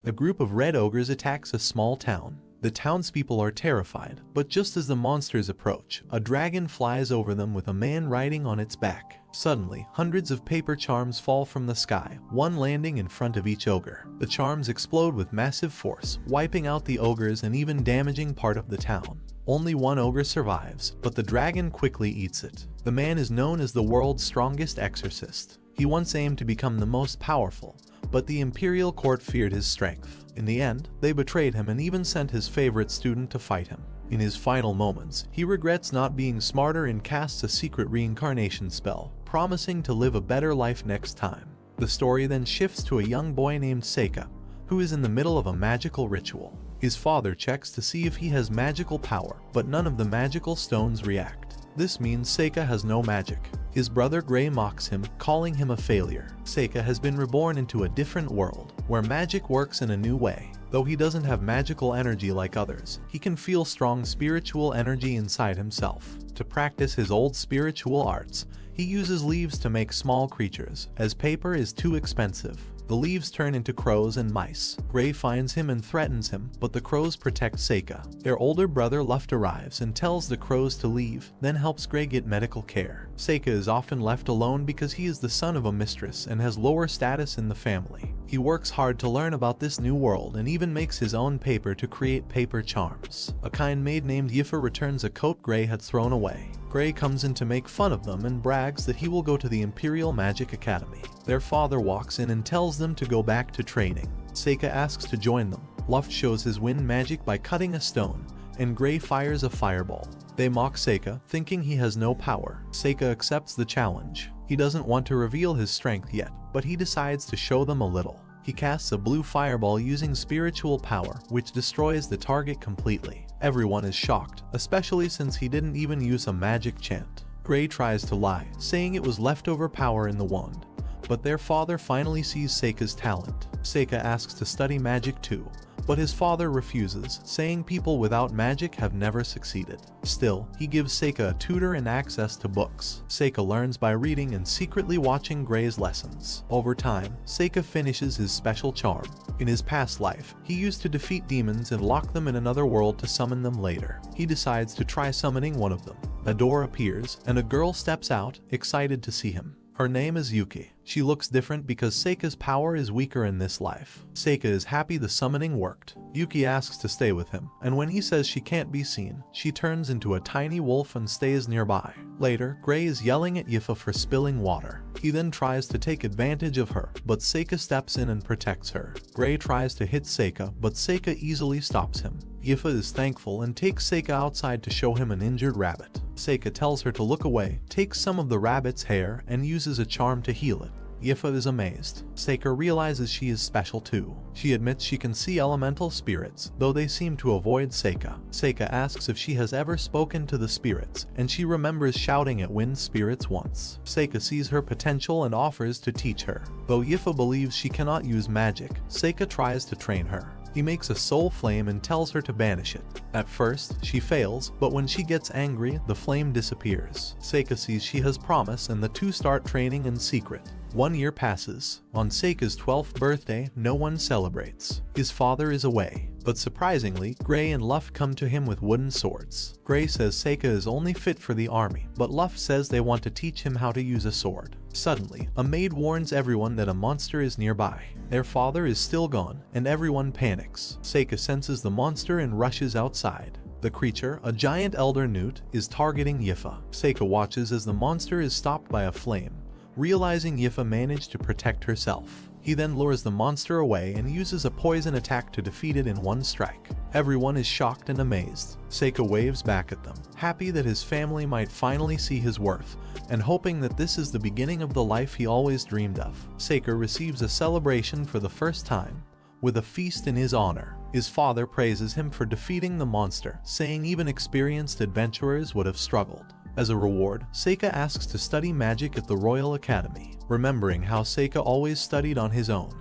a group of red ogres attacks a small town. The townspeople are terrified, but just as the monsters approach, a dragon flies over them with a man riding on its back. Suddenly, hundreds of paper charms fall from the sky, one landing in front of each ogre. The charms explode with massive force, wiping out the ogres and even damaging part of the town. Only one ogre survives, but the dragon quickly eats it. The man is known as the world's strongest exorcist. He once aimed to become the most powerful, but the imperial court feared his strength. In the end, they betrayed him and even sent his favorite student to fight him. In his final moments, he regrets not being smarter and casts a secret reincarnation spell, promising to live a better life next time. The story then shifts to a young boy named Seika, who is in the middle of a magical ritual. His father checks to see if he has magical power, but none of the magical stones react. This means Seika has no magic. His brother Gray mocks him, calling him a failure. Seika has been reborn into a different world, where magic works in a new way. Though he doesn't have magical energy like others, he can feel strong spiritual energy inside himself. To practice his old spiritual arts, he uses leaves to make small creatures, as paper is too expensive. The leaves turn into crows and mice. Gray finds him and threatens him, but the crows protect Seika. Their older brother Luft arrives and tells the crows to leave, then helps Gray get medical care. Seika is often left alone because he is the son of a mistress and has lower status in the family. He works hard to learn about this new world and even makes his own paper to create paper charms. A kind maid named Yifa returns a coat Gray had thrown away. Gray comes in to make fun of them and brags that he will go to the Imperial Magic Academy. Their father walks in and tells them to go back to training. Seika asks to join them. Luft shows his wind magic by cutting a stone, and Gray fires a fireball. They mock Seika, thinking he has no power. Seika accepts the challenge. He doesn't want to reveal his strength yet, but he decides to show them a little. He casts a blue fireball using spiritual power, which destroys the target completely. Everyone is shocked, especially since he didn't even use a magic chant. Gray tries to lie, saying it was leftover power in the wand, but their father finally sees Seika's talent. Seika asks to study magic too, but his father refuses, saying people without magic have never succeeded. Still, he gives Seika a tutor and access to books. Seika learns by reading and secretly watching Gray's lessons. Over time, Seika finishes his special charm. In his past life, he used to defeat demons and lock them in another world to summon them later. He decides to try summoning one of them. A door appears, and a girl steps out, excited to see him. Her name is Yuki. She looks different because Seika's power is weaker in this life. Seika is happy the summoning worked. Yuki asks to stay with him, and when he says she can't be seen, she turns into a tiny wolf and stays nearby. Later, Gray is yelling at Yifa for spilling water. He then tries to take advantage of her, but Seika steps in and protects her. Gray tries to hit Seika, but Seika easily stops him. Yifa is thankful and takes Seika outside to show him an injured rabbit. Seika tells her to look away, takes some of the rabbit's hair, and uses a charm to heal it. Yifa is amazed. Seika realizes she is special too. She admits she can see elemental spirits, though they seem to avoid Seika. Seika asks if she has ever spoken to the spirits, and she remembers shouting at wind spirits once. Seika sees her potential and offers to teach her. Though Yifa believes she cannot use magic, Seika tries to train her. He makes a soul flame and tells her to banish it. At first, she fails, but when she gets angry, the flame disappears. Seika sees she has promise and the two start training in secret. 1 year passes. On Seika's 12th birthday, no one celebrates. His father is away, but surprisingly, Gray and Luft come to him with wooden swords. Gray says Seika is only fit for the army, but Luft says they want to teach him how to use a sword. Suddenly, a maid warns everyone that a monster is nearby. Their father is still gone, and everyone panics. Seika senses the monster and rushes outside. The creature, a giant elder newt, is targeting Yifa. Seika watches as the monster is stopped by a flame, realizing Yifa managed to protect herself. He then lures the monster away and uses a poison attack to defeat it in one strike. Everyone is shocked and amazed. Seika waves back at them, happy that his family might finally see his worth, and hoping that this is the beginning of the life he always dreamed of. Seika receives a celebration for the first time, with a feast in his honor. His father praises him for defeating the monster, saying even experienced adventurers would have struggled. As a reward, Seika asks to study magic at the Royal Academy. Remembering how Seika always studied on his own,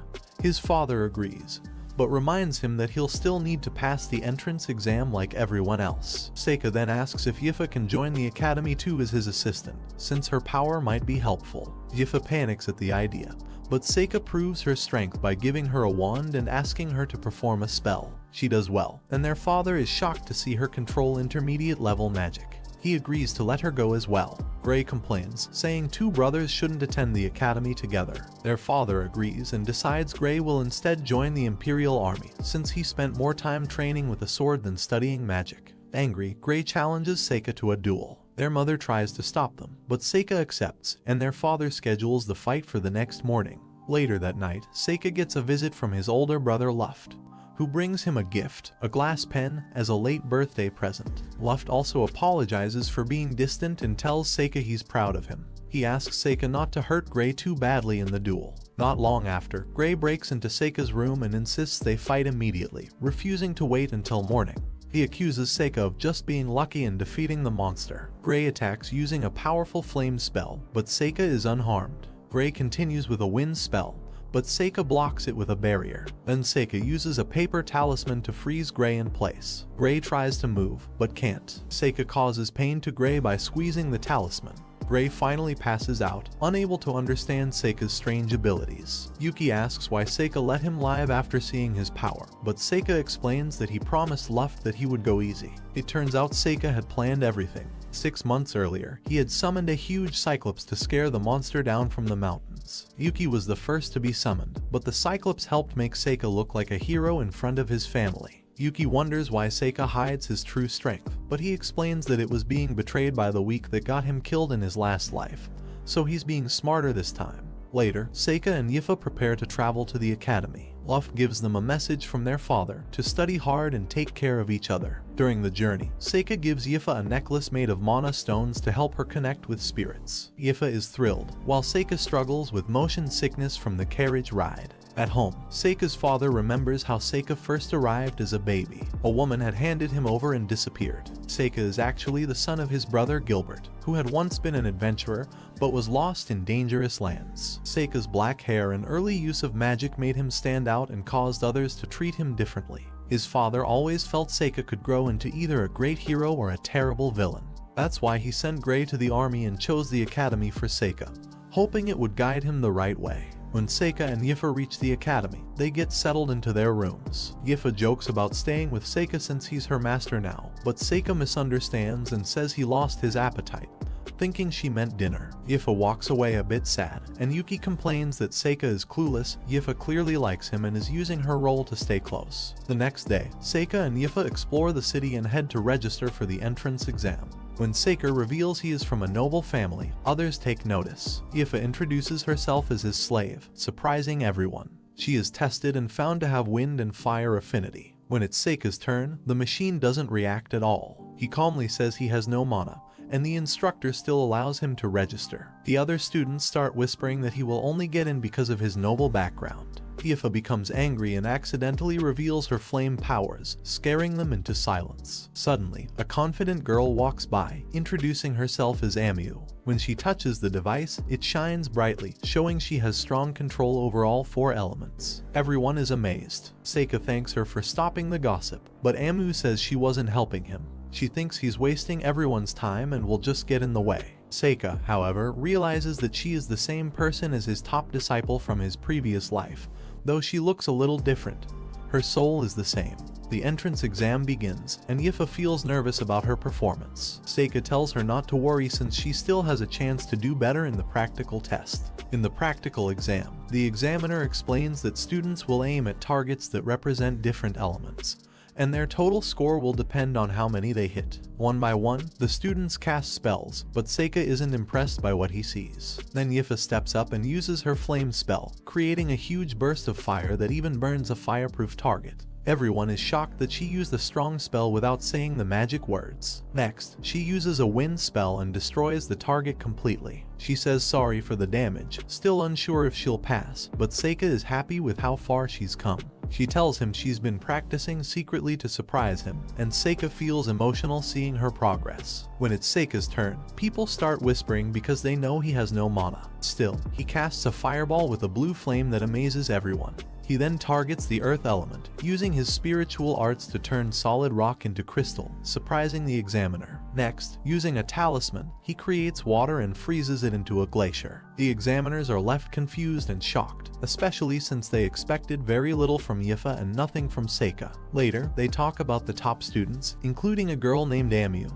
his father agrees, but reminds him that he'll still need to pass the entrance exam like everyone else. Seika then asks if Yifa can join the academy too as his assistant, since her power might be helpful. Yifa panics at the idea, but Seika proves her strength by giving her a wand and asking her to perform a spell. She does well, and their father is shocked to see her control intermediate level magic. He agrees to let her go as well. Gray complains, saying two brothers shouldn't attend the academy together. Their father agrees and decides Gray will instead join the Imperial Army, since he spent more time training with a sword than studying magic. Angry, Gray challenges Seika to a duel. Their mother tries to stop them, but Seika accepts, and their father schedules the fight for the next morning. Later that night, Seika gets a visit from his older brother Luft, who brings him a gift, a glass pen, as a late birthday present. Luft also apologizes for being distant and tells Seika he's proud of him. He asks Seika not to hurt Gray too badly in the duel. Not long after, Gray breaks into Seika's room and insists they fight immediately, refusing to wait until morning. He accuses Seika of just being lucky in defeating the monster. Gray attacks using a powerful flame spell, but Seika is unharmed. Gray continues with a wind spell, but Seika blocks it with a barrier. Then Seika uses a paper talisman to freeze Gray in place. Gray tries to move, but can't. Seika causes pain to Gray by squeezing the talisman. Gray finally passes out, unable to understand Seika's strange abilities. Yuki asks why Seika let him live after seeing his power, but Seika explains that he promised Luft that he would go easy. It turns out Seika had planned everything. 6 months earlier, he had summoned a huge Cyclops to scare the monster down from the mountains. Yuki was the first to be summoned, but the Cyclops helped make Seika look like a hero in front of his family. Yuki wonders why Seika hides his true strength, but he explains that it was being betrayed by the weak that got him killed in his last life, so he's being smarter this time. Later, Seika and Yifa prepare to travel to the academy. Luft gives them a message from their father to study hard and take care of each other. During the journey, Seika gives Yifa a necklace made of mana stones to help her connect with spirits. Yifa is thrilled, while Seika struggles with motion sickness from the carriage ride. At home, Seika's father remembers how Seika first arrived as a baby. A woman had handed him over and disappeared. Seika is actually the son of his brother Gilbert, who had once been an adventurer but was lost in dangerous lands. Seika's black hair and early use of magic made him stand out and caused others to treat him differently. His father always felt Seika could grow into either a great hero or a terrible villain. That's why he sent Gray to the army and chose the academy for Seika, hoping it would guide him the right way. When Seika and Yifa reach the academy, they get settled into their rooms. Yifa jokes about staying with Seika since he's her master now, but Seika misunderstands and says he lost his appetite, thinking she meant dinner. Yifa walks away a bit sad, and Yuki complains that Seika is clueless. Yifa clearly likes him and is using her role to stay close. The next day, Seika and Yifa explore the city and head to register for the entrance exam. When Seika reveals he is from a noble family, others take notice. Yifa introduces herself as his slave, surprising everyone. She is tested and found to have wind and fire affinity. When it's Seika's turn, the machine doesn't react at all. He calmly says he has no mana, and the instructor still allows him to register. The other students start whispering that he will only get in because of his noble background. Yifa becomes angry and accidentally reveals her flame powers, scaring them into silence. Suddenly, a confident girl walks by, introducing herself as Amu. When she touches the device, it shines brightly, showing she has strong control over all 4 elements. Everyone is amazed. Seika thanks her for stopping the gossip, but Amu says she wasn't helping him. She thinks he's wasting everyone's time and will just get in the way. Seika, however, realizes that she is the same person as his top disciple from his previous life, though she looks a little different. Her soul is the same. The entrance exam begins, and Yifa feels nervous about her performance. Seika tells her not to worry since she still has a chance to do better in the practical test. In the practical exam, the examiner explains that students will aim at targets that represent different elements, and their total score will depend on how many they hit. One by one, the students cast spells, but Seika isn't impressed by what he sees. Then Yifa steps up and uses her flame spell, creating a huge burst of fire that even burns a fireproof target. Everyone is shocked that she used a strong spell without saying the magic words. Next, she uses a wind spell and destroys the target completely. She says sorry for the damage, still unsure if she'll pass, but Seika is happy with how far she's come. She tells him she's been practicing secretly to surprise him, and Seika feels emotional seeing her progress. When it's Seika's turn, people start whispering because they know he has no mana. Still, he casts a fireball with a blue flame that amazes everyone. He then targets the earth element, using his spiritual arts to turn solid rock into crystal, surprising the examiner. Next, using a talisman, he creates water and freezes it into a glacier. The examiners are left confused and shocked, especially since they expected very little from Yifa and nothing from Seika. Later, they talk about the top students, including a girl named Amu,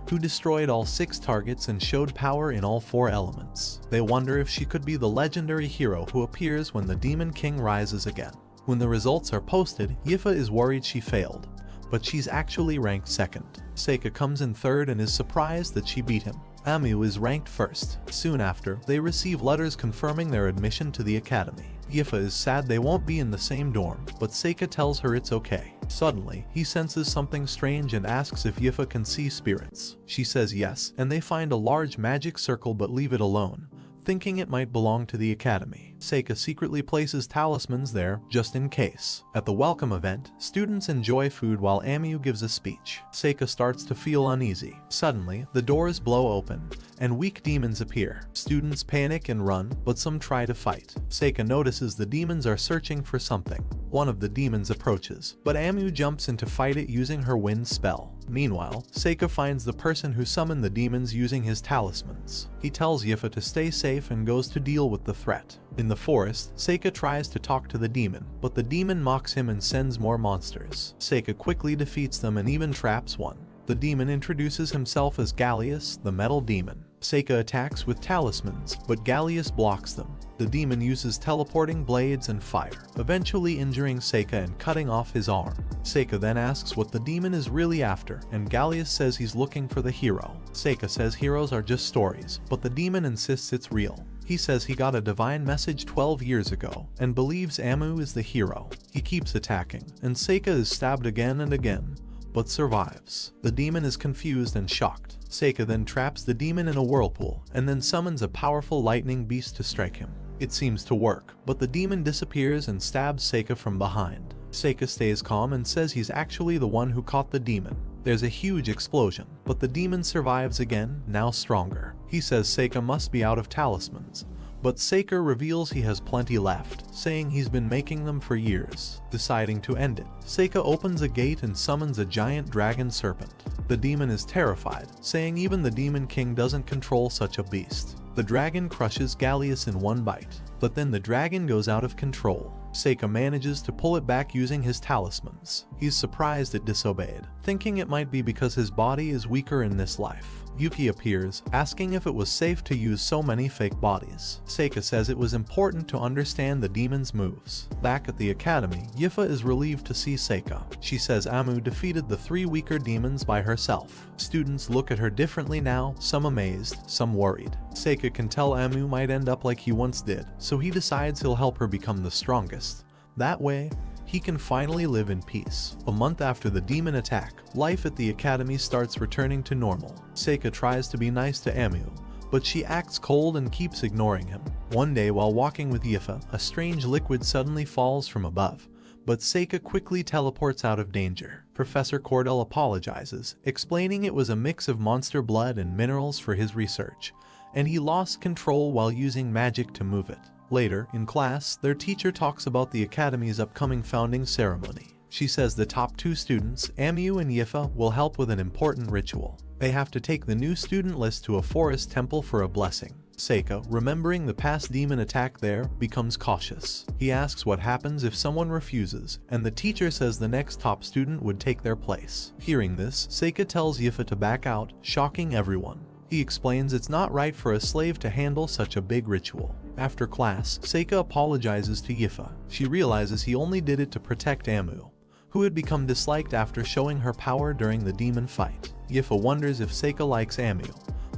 who destroyed all 6 targets and showed power in all 4 elements. They wonder if she could be the legendary hero who appears when the Demon King rises again. When the results are posted, Yifa is worried she failed, but she's actually ranked 2nd. Seika comes in 3rd and is surprised that she beat him. Amu is ranked 1st. Soon after, they receive letters confirming their admission to the academy. Yifa is sad they won't be in the same dorm, but Seika tells her it's okay. Suddenly, he senses something strange and asks if Yifa can see spirits. She says yes, and they find a large magic circle but leave it alone, thinking it might belong to the academy. Seika secretly places talismans there, just in case. At the welcome event, students enjoy food while Amu gives a speech. Seika starts to feel uneasy. Suddenly, the doors blow open, and weak demons appear. Students panic and run, but some try to fight. Seika notices the demons are searching for something. One of the demons approaches, but Amu jumps in to fight it using her wind spell. Meanwhile, Seika finds the person who summoned the demons using his talismans. He tells Yifa to stay safe and goes to deal with the threat. In the forest, Seika tries to talk to the demon, but the demon mocks him and sends more monsters. Seika quickly defeats them and even traps one. The demon introduces himself as Gallius, the metal demon. Seika attacks with talismans, but Gallius blocks them. The demon uses teleporting blades and fire, eventually injuring Seika and cutting off his arm. Seika then asks what the demon is really after, and Gallius says he's looking for the hero. Seika says heroes are just stories, but the demon insists it's real. He says he got a divine message 12 years ago, and believes Amu is the hero. He keeps attacking, and Seika is stabbed again and again, but survives. The demon is confused and shocked. Seika then traps the demon in a whirlpool, and then summons a powerful lightning beast to strike him. It seems to work, but the demon disappears and stabs Seika from behind. Seika stays calm and says he's actually the one who caught the demon. There's a huge explosion, but the demon survives again, now stronger. He says Seika must be out of talismans, but Seika reveals he has plenty left, saying he's been making them for years. Deciding to end it, Seika opens a gate and summons a giant dragon serpent. The demon is terrified, saying even the Demon King doesn't control such a beast. The dragon crushes Gallius in one bite, but then the dragon goes out of control. Seika manages to pull it back using his talismans. He's surprised it disobeyed, thinking it might be because his body is weaker in this life. Yuki appears, asking if it was safe to use so many fake bodies. Seika says it was important to understand the demon's moves. Back at the academy, Yifa is relieved to see Seika. She says Amu defeated the 3 weaker demons by herself. Students look at her differently now, some amazed, some worried. Seika can tell Amu might end up like he once did, so he decides he'll help her become the strongest. That way, he can finally live in peace. A month after the demon attack, life at the academy starts returning to normal. Seika tries to be nice to Amu, but she acts cold and keeps ignoring him. One day while walking with Yifa, a strange liquid suddenly falls from above, but Seika quickly teleports out of danger. Professor Cordell apologizes, explaining it was a mix of monster blood and minerals for his research, and he lost control while using magic to move it. Later, in class, their teacher talks about the academy's upcoming founding ceremony. She says the top 2 students, Amu and Yifa, will help with an important ritual. They have to take the new student list to a forest temple for a blessing. Seika, remembering the past demon attack there, becomes cautious. He asks what happens if someone refuses, and the teacher says the next top student would take their place. Hearing this, Seika tells Yifa to back out, shocking everyone. He explains it's not right for a slave to handle such a big ritual. After class, Seika apologizes to Yifa. She realizes he only did it to protect Amu, who had become disliked after showing her power during the demon fight. Yifa wonders if Seika likes Amu,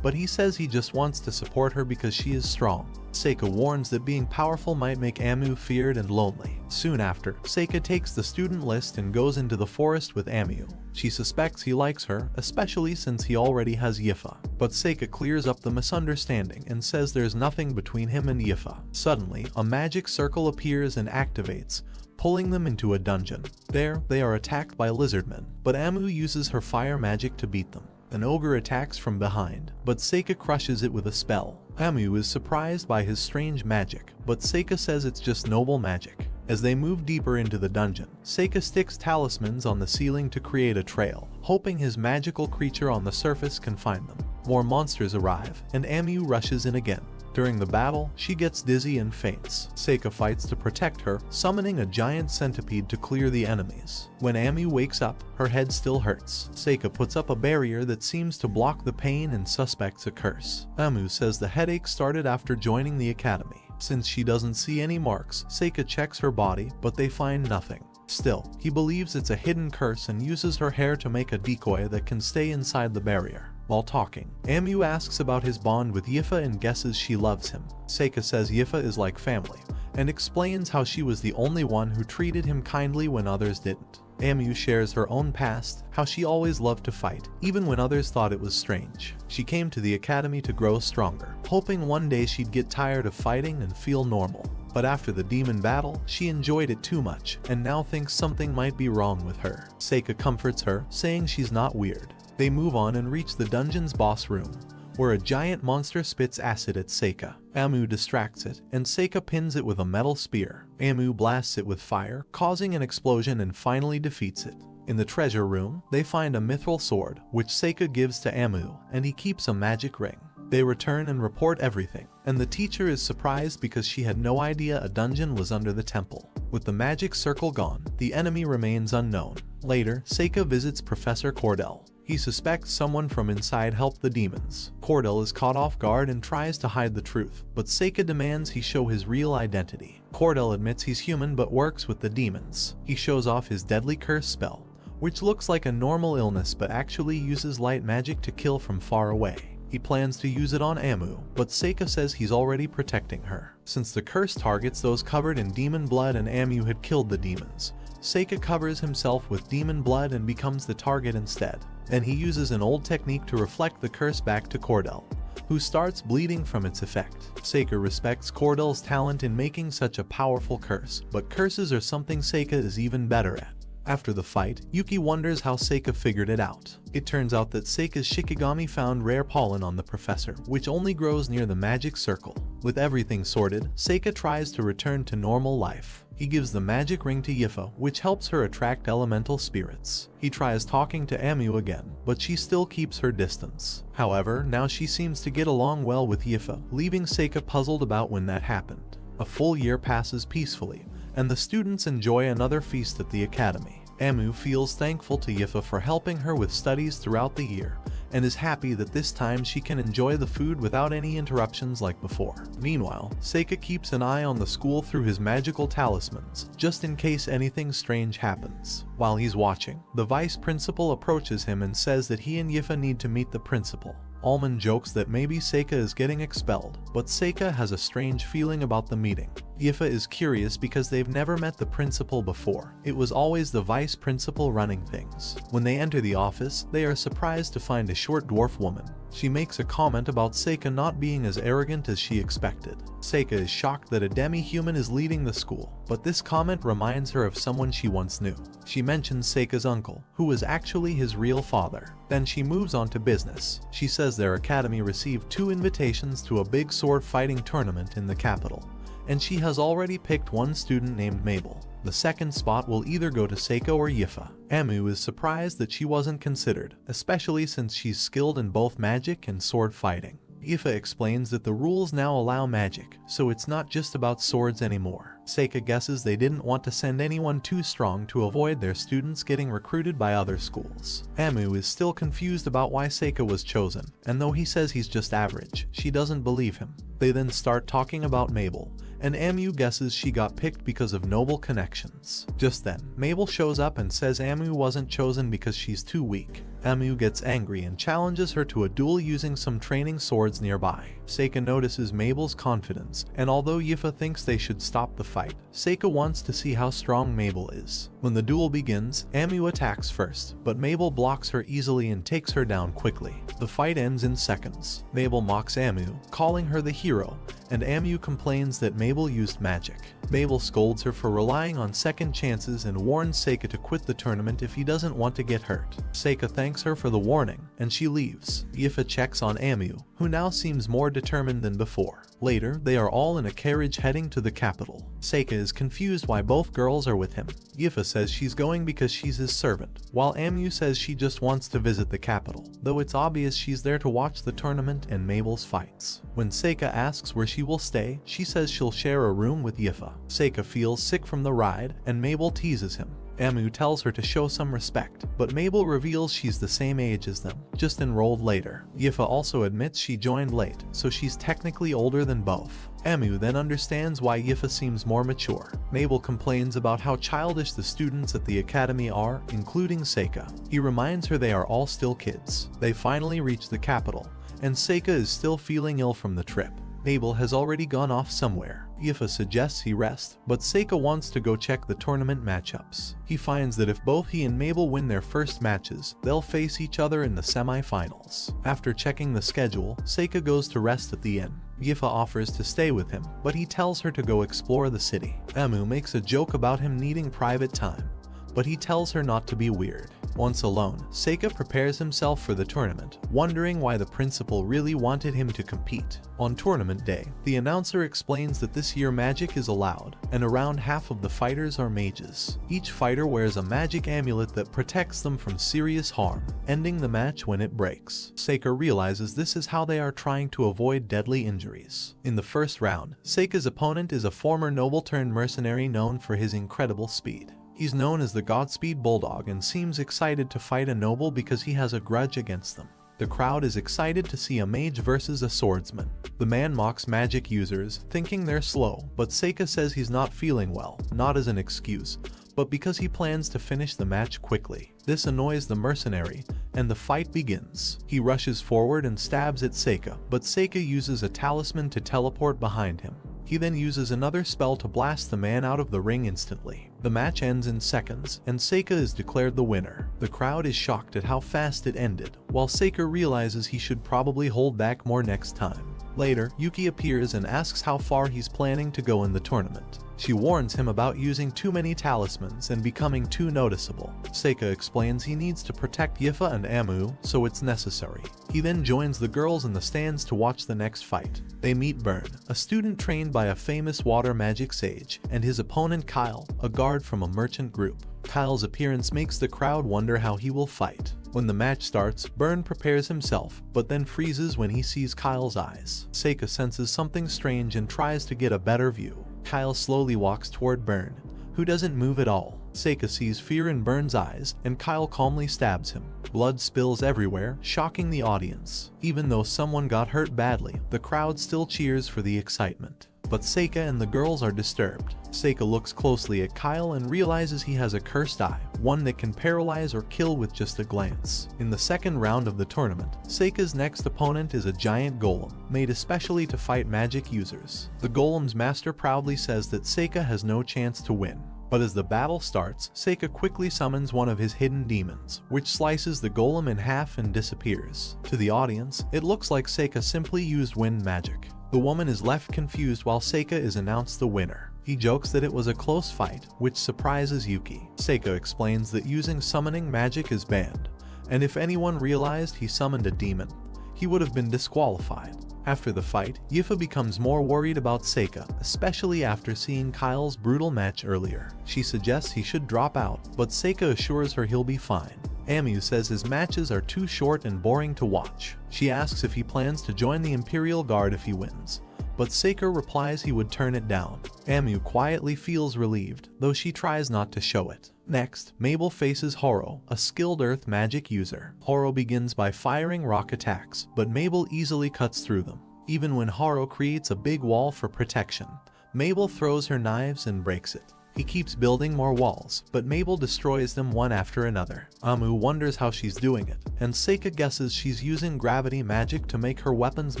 but he says he just wants to support her because she is strong. Seika warns that being powerful might make Amu feared and lonely. Soon after, Seika takes the student list and goes into the forest with Amu. She suspects he likes her, especially since he already has Yifa. But Seika clears up the misunderstanding and says there's nothing between him and Yifa. Suddenly, a magic circle appears and activates, pulling them into a dungeon. There, they are attacked by lizardmen, but Amu uses her fire magic to beat them. An ogre attacks from behind, but Seika crushes it with a spell. Amu is surprised by his strange magic, but Seika says it's just noble magic. As they move deeper into the dungeon, Seika sticks talismans on the ceiling to create a trail, hoping his magical creature on the surface can find them. More monsters arrive, and Amu rushes in again. During the battle, she gets dizzy and faints. Seika fights to protect her, summoning a giant centipede to clear the enemies. When Amu wakes up, her head still hurts. Seika puts up a barrier that seems to block the pain and suspects a curse. Amu says the headache started after joining the academy. Since she doesn't see any marks, Seika checks her body, but they find nothing. Still, he believes it's a hidden curse and uses her hair to make a decoy that can stay inside the barrier. While talking, Amu asks about his bond with Yifa and guesses she loves him. Seika says Yifa is like family, and explains how she was the only one who treated him kindly when others didn't. Amu shares her own past, how she always loved to fight, even when others thought it was strange. She came to the academy to grow stronger, hoping one day she'd get tired of fighting and feel normal. But after the demon battle, she enjoyed it too much, and now thinks something might be wrong with her. Seika comforts her, saying she's not weird. They move on and reach the dungeon's boss room, where a giant monster spits acid at Seika. Amu distracts it, and Seika pins it with a metal spear. Amu blasts it with fire, causing an explosion and finally defeats it. In the treasure room, they find a mithril sword, which Seika gives to Amu, and he keeps a magic ring. They return and report everything, and the teacher is surprised because she had no idea a dungeon was under the temple. With the magic circle gone, the enemy remains unknown. Later, Seika visits Professor Cordell. He suspects someone from inside helped the demons. Cordell is caught off guard and tries to hide the truth, but Seika demands he show his real identity. Cordell admits he's human but works with the demons. He shows off his deadly curse spell, which looks like a normal illness but actually uses light magic to kill from far away. He plans to use it on Amu, but Seika says he's already protecting her. Since the curse targets those covered in demon blood and Amu had killed the demons, Seika covers himself with demon blood and becomes the target instead. Then he uses an old technique to reflect the curse back to Cordell, who starts bleeding from its effect. Seika respects Cordell's talent in making such a powerful curse, but curses are something Seika is even better at. After the fight, Yuki wonders how Seika figured it out. It turns out that Seika's Shikigami found rare pollen on the professor, which only grows near the magic circle. With everything sorted, Seika tries to return to normal life. He gives the magic ring to Yifa, which helps her attract elemental spirits. He tries talking to Amu again, but she still keeps her distance. However, now she seems to get along well with Yifa, leaving Seika puzzled about when that happened. A full year passes peacefully, and the students enjoy another feast at the academy. Amu feels thankful to Yifa for helping her with studies throughout the year, and is happy that this time she can enjoy the food without any interruptions like before. Meanwhile, Seika keeps an eye on the school through his magical talismans, just in case anything strange happens. While he's watching, the vice principal approaches him and says that he and Yifa need to meet the principal. Almond jokes that maybe Seika is getting expelled, but Seika has a strange feeling about the meeting. Yifa is curious because they've never met the principal before. It was always the vice principal running things. When they enter the office, they are surprised to find a short dwarf woman. She makes a comment about Seika not being as arrogant as she expected. Seika is shocked that a demi-human is leading the school, but this comment reminds her of someone she once knew. She mentions Seika's uncle, who was actually his real father. Then she moves on to business. She says their academy received 2 invitations to a big sword fighting tournament in the capital, and she has already picked one student named Mabel. The second spot will either go to Seika or Yifa. Amu is surprised that she wasn't considered, especially since she's skilled in both magic and sword fighting. Yifa explains that the rules now allow magic, so it's not just about swords anymore. Seika guesses they didn't want to send anyone too strong to avoid their students getting recruited by other schools. Amu is still confused about why Seika was chosen, and though he says he's just average, she doesn't believe him. They then start talking about Mabel, and Amu guesses she got picked because of noble connections. Just then, Mabel shows up and says Amu wasn't chosen because she's too weak. Amu gets angry and challenges her to a duel using some training swords nearby. Seika notices Mabel's confidence, and although Yifa thinks they should stop the fight, Seika wants to see how strong Mabel is. When the duel begins, Amu attacks first, but Mabel blocks her easily and takes her down quickly. The fight ends in seconds. Mabel mocks Amu, calling her the hero, and Amu complains that Mabel used magic. Mabel scolds her for relying on second chances and warns Seika to quit the tournament if he doesn't want to get hurt. Seika thanks her for the warning, and she leaves. Yifa checks on Amu, who now seems more determined than before. Later, they are all in a carriage heading to the capital. Seika is confused why both girls are with him. Yifa says she's going because she's his servant, while Amu says she just wants to visit the capital, though it's obvious she's there to watch the tournament and Mabel's fights. When Seika asks where she will stay, she says she'll share a room with Yifa. Seika feels sick from the ride, and Mabel teases him. Amu tells her to show some respect, but Mabel reveals she's the same age as them, just enrolled later. Yifa also admits she joined late, so she's technically older than both. Amu then understands why Yifa seems more mature. Mabel complains about how childish the students at the academy are, including Seika. He reminds her they are all still kids. They finally reach the capital, and Seika is still feeling ill from the trip. Mabel has already gone off somewhere. Yifa suggests he rest, but Seika wants to go check the tournament matchups. He finds that if both he and Mabel win their first matches, they'll face each other in the semi-finals. After checking the schedule, Seika goes to rest at the inn. Yifa offers to stay with him, but he tells her to go explore the city. Amu makes a joke about him needing private time, but he tells her not to be weird. Once alone, Seika prepares himself for the tournament, wondering why the principal really wanted him to compete. On tournament day, the announcer explains that this year magic is allowed, and around half of the fighters are mages. Each fighter wears a magic amulet that protects them from serious harm, ending the match when it breaks. Seika realizes this is how they are trying to avoid deadly injuries. In the first round, Seika's opponent is a former noble-turned-mercenary known for his incredible speed. He's known as the Godspeed Bulldog and seems excited to fight a noble because he has a grudge against them. The crowd is excited to see a mage versus a swordsman. The man mocks magic users, thinking they're slow, but Seika says he's not feeling well, not as an excuse, but because he plans to finish the match quickly. This annoys the mercenary, and the fight begins. He rushes forward and stabs at Seika, but Seika uses a talisman to teleport behind him. He then uses another spell to blast the man out of the ring instantly. The match ends in seconds, and Seika is declared the winner. The crowd is shocked at how fast it ended, while Seika realizes he should probably hold back more next time. Later, Yuki appears and asks how far he's planning to go in the tournament. She warns him about using too many talismans and becoming too noticeable. Seika explains he needs to protect Yifa and Amu, so it's necessary. He then joins the girls in the stands to watch the next fight. They meet Burn, a student trained by a famous water magic sage, and his opponent Kyle, a guard from a merchant group. Kyle's appearance makes the crowd wonder how he will fight. When the match starts, Burn prepares himself, but then freezes when he sees Kyle's eyes. Seika senses something strange and tries to get a better view. Kyle slowly walks toward Burn, who doesn't move at all. Seika sees fear in Burn's eyes, and Kyle calmly stabs him. Blood spills everywhere, shocking the audience. Even though someone got hurt badly, the crowd still cheers for the excitement. But Seika and the girls are disturbed. Seika looks closely at Kyle and realizes he has a cursed eye, one that can paralyze or kill with just a glance. In the second round of the tournament, Seika's next opponent is a giant golem, made especially to fight magic users. The golem's master proudly says that Seika has no chance to win. But as the battle starts, Seika quickly summons one of his hidden demons, which slices the golem in half and disappears. To the audience, it looks like Seika simply used wind magic. The woman is left confused while Seika is announced the winner. He jokes that it was a close fight, which surprises Yuki. Seika explains that using summoning magic is banned, and if anyone realized he summoned a demon, he would have been disqualified. After the fight, Yifa becomes more worried about Seika, especially after seeing Kyle's brutal match earlier. She suggests he should drop out, but Seika assures her he'll be fine. Amu says his matches are too short and boring to watch. She asks if he plans to join the Imperial Guard if he wins, but Seika replies he would turn it down. Amu quietly feels relieved, though she tries not to show it. Next, Mabel faces Horo, a skilled earth magic user. Horo begins by firing rock attacks, but Mabel easily cuts through them. Even when Horo creates a big wall for protection, Mabel throws her knives and breaks it. He keeps building more walls, but Mabel destroys them one after another. Amu wonders how she's doing it, and Seika guesses she's using gravity magic to make her weapons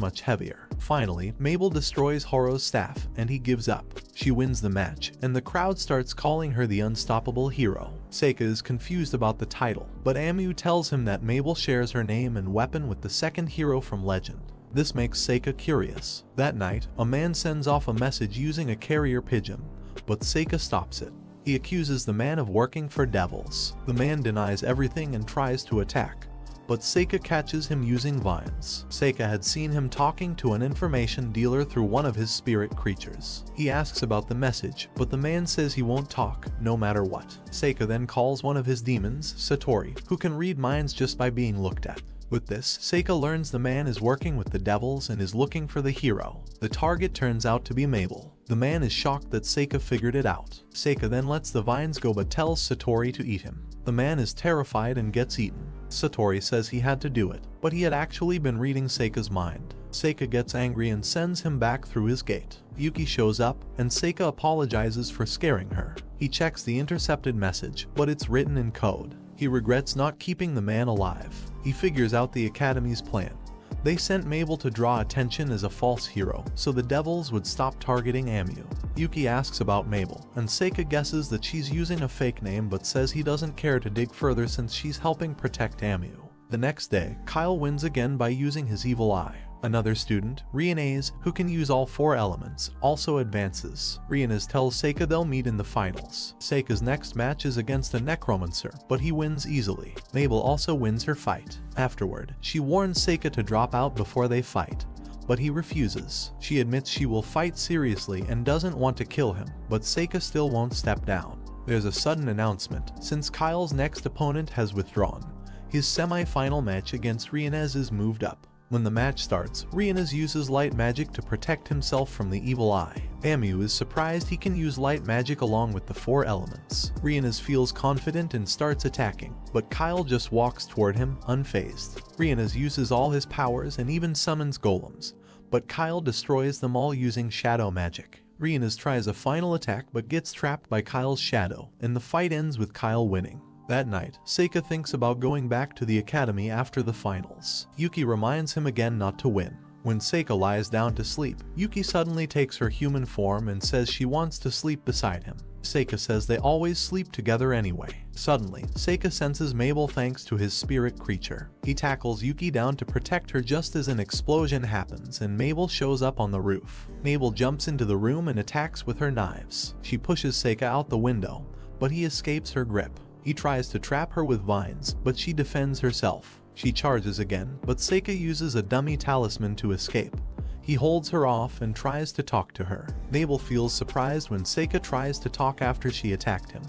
much heavier. Finally, Mabel destroys Horo's staff, and he gives up. She wins the match, and the crowd starts calling her the unstoppable hero. Seika is confused about the title, but Amu tells him that Mabel shares her name and weapon with the second hero from Legend. This makes Seika curious. That night, a man sends off a message using a carrier pigeon, but Seika stops it. He accuses the man of working for devils. The man denies everything and tries to attack, but Seika catches him using vines. Seika had seen him talking to an information dealer through one of his spirit creatures. He asks about the message, but the man says he won't talk, no matter what. Seika then calls one of his demons, Satori, who can read minds just by being looked at. With this, Seika learns the man is working with the devils and is looking for the hero. The target turns out to be Mabel. The man is shocked that Seika figured it out. Seika then lets the vines go but tells Satori to eat him. The man is terrified and gets eaten. Satori says he had to do it, but he had actually been reading Seika's mind. Seika gets angry and sends him back through his gate. Yuki shows up, and Seika apologizes for scaring her. He checks the intercepted message, but it's written in code. He regrets not keeping the man alive. He figures out the Academy's plan. They sent Mabel to draw attention as a false hero, so the devils would stop targeting Amu. Yuki asks about Mabel, and Seika guesses that she's using a fake name but says he doesn't care to dig further since she's helping protect Amu. The next day, Kyle wins again by using his evil eye. Another student, Rianez, who can use all 4 elements, also advances. Rianez tells Seika they'll meet in the finals. Seika's next match is against a necromancer, but he wins easily. Mabel also wins her fight. Afterward, she warns Seika to drop out before they fight, but he refuses. She admits she will fight seriously and doesn't want to kill him, but Seika still won't step down. There's a sudden announcement, since Kyle's next opponent has withdrawn. His semi-final match against Rianez is moved up. When the match starts, Rianez uses light magic to protect himself from the evil eye. Amu is surprised he can use light magic along with the 4 elements. Rianez feels confident and starts attacking, but Kyle just walks toward him, unfazed. Rianez uses all his powers and even summons golems, but Kyle destroys them all using shadow magic. Rianez tries a final attack but gets trapped by Kyle's shadow, and the fight ends with Kyle winning. That night, Seika thinks about going back to the academy after the finals. Yuki reminds him again not to win. When Seika lies down to sleep, Yuki suddenly takes her human form and says she wants to sleep beside him. Seika says they always sleep together anyway. Suddenly, Seika senses Mabel thanks to his spirit creature. He tackles Yuki down to protect her just as an explosion happens and Mabel shows up on the roof. Mabel jumps into the room and attacks with her knives. She pushes Seika out the window, but he escapes her grip. He tries to trap her with vines, but she defends herself. She charges again, but Seika uses a dummy talisman to escape. He holds her off and tries to talk to her. Mabel feels surprised when Seika tries to talk after she attacked him,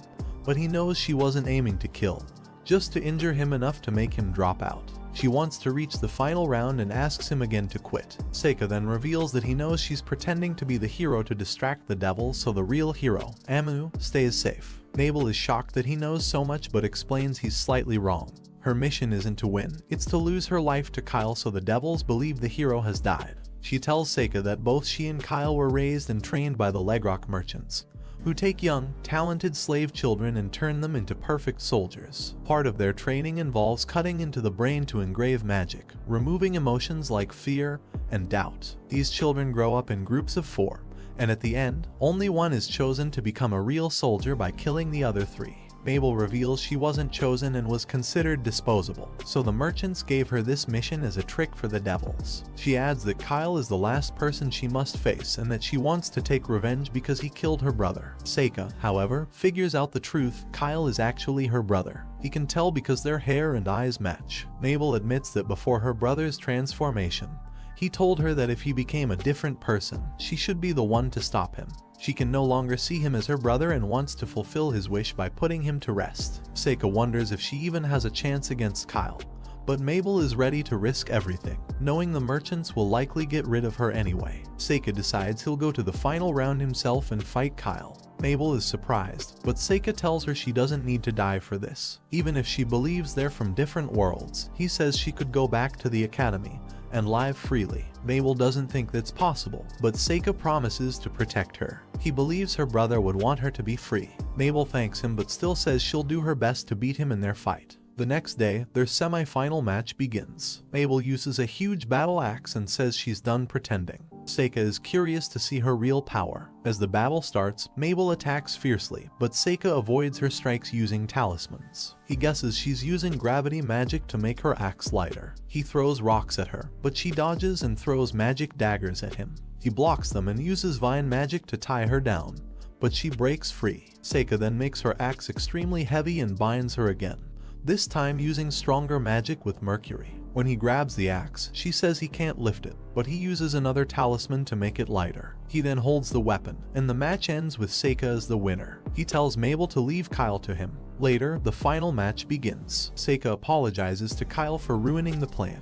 but he knows she wasn't aiming to kill, just to injure him enough to make him drop out. She wants to reach the final round and asks him again to quit. Seika then reveals that he knows she's pretending to be the hero to distract the devil so the real hero, Amu, stays safe. Mabel is shocked that he knows so much but explains he's slightly wrong. Her mission isn't to win, it's to lose her life to Kyle so the devils believe the hero has died. She tells Seika that both she and Kyle were raised and trained by the Legrock merchants, who take young, talented slave children and turn them into perfect soldiers. Part of their training involves cutting into the brain to engrave magic, removing emotions like fear and doubt. These children grow up in groups of 4, and at the end, only one is chosen to become a real soldier by killing the other 3. Mabel reveals she wasn't chosen and was considered disposable, so the merchants gave her this mission as a trick for the devils. She adds that Kyle is the last person she must face and that she wants to take revenge because he killed her brother. Seika, however, figures out the truth: Kyle is actually her brother. He can tell because their hair and eyes match. Mabel admits that before her brother's transformation, he told her that if he became a different person, she should be the one to stop him. She can no longer see him as her brother and wants to fulfill his wish by putting him to rest. Seika wonders if she even has a chance against Kyle, but Mabel is ready to risk everything, knowing the merchants will likely get rid of her anyway. Seika decides he'll go to the final round himself and fight Kyle. Mabel is surprised, but Seika tells her she doesn't need to die for this. Even if she believes they're from different worlds, he says she could go back to the academy and live freely. Mabel doesn't think that's possible, but Seika promises to protect her. He believes her brother would want her to be free. Mabel thanks him but still says she'll do her best to beat him in their fight. The next day, their semi-final match begins. Mabel uses a huge battle axe and says she's done pretending. Seika is curious to see her real power. As the battle starts, Mabel attacks fiercely, but Seika avoids her strikes using talismans. He guesses she's using gravity magic to make her axe lighter. He throws rocks at her, but she dodges and throws magic daggers at him. He blocks them and uses vine magic to tie her down, but she breaks free. Seika then makes her axe extremely heavy and binds her again, this time using stronger magic with mercury. When he grabs the axe, she says he can't lift it, but he uses another talisman to make it lighter. He then holds the weapon, and the match ends with Seika as the winner. He tells Mabel to leave Kyle to him. Later, the final match begins. Seika apologizes to Kyle for ruining the plan,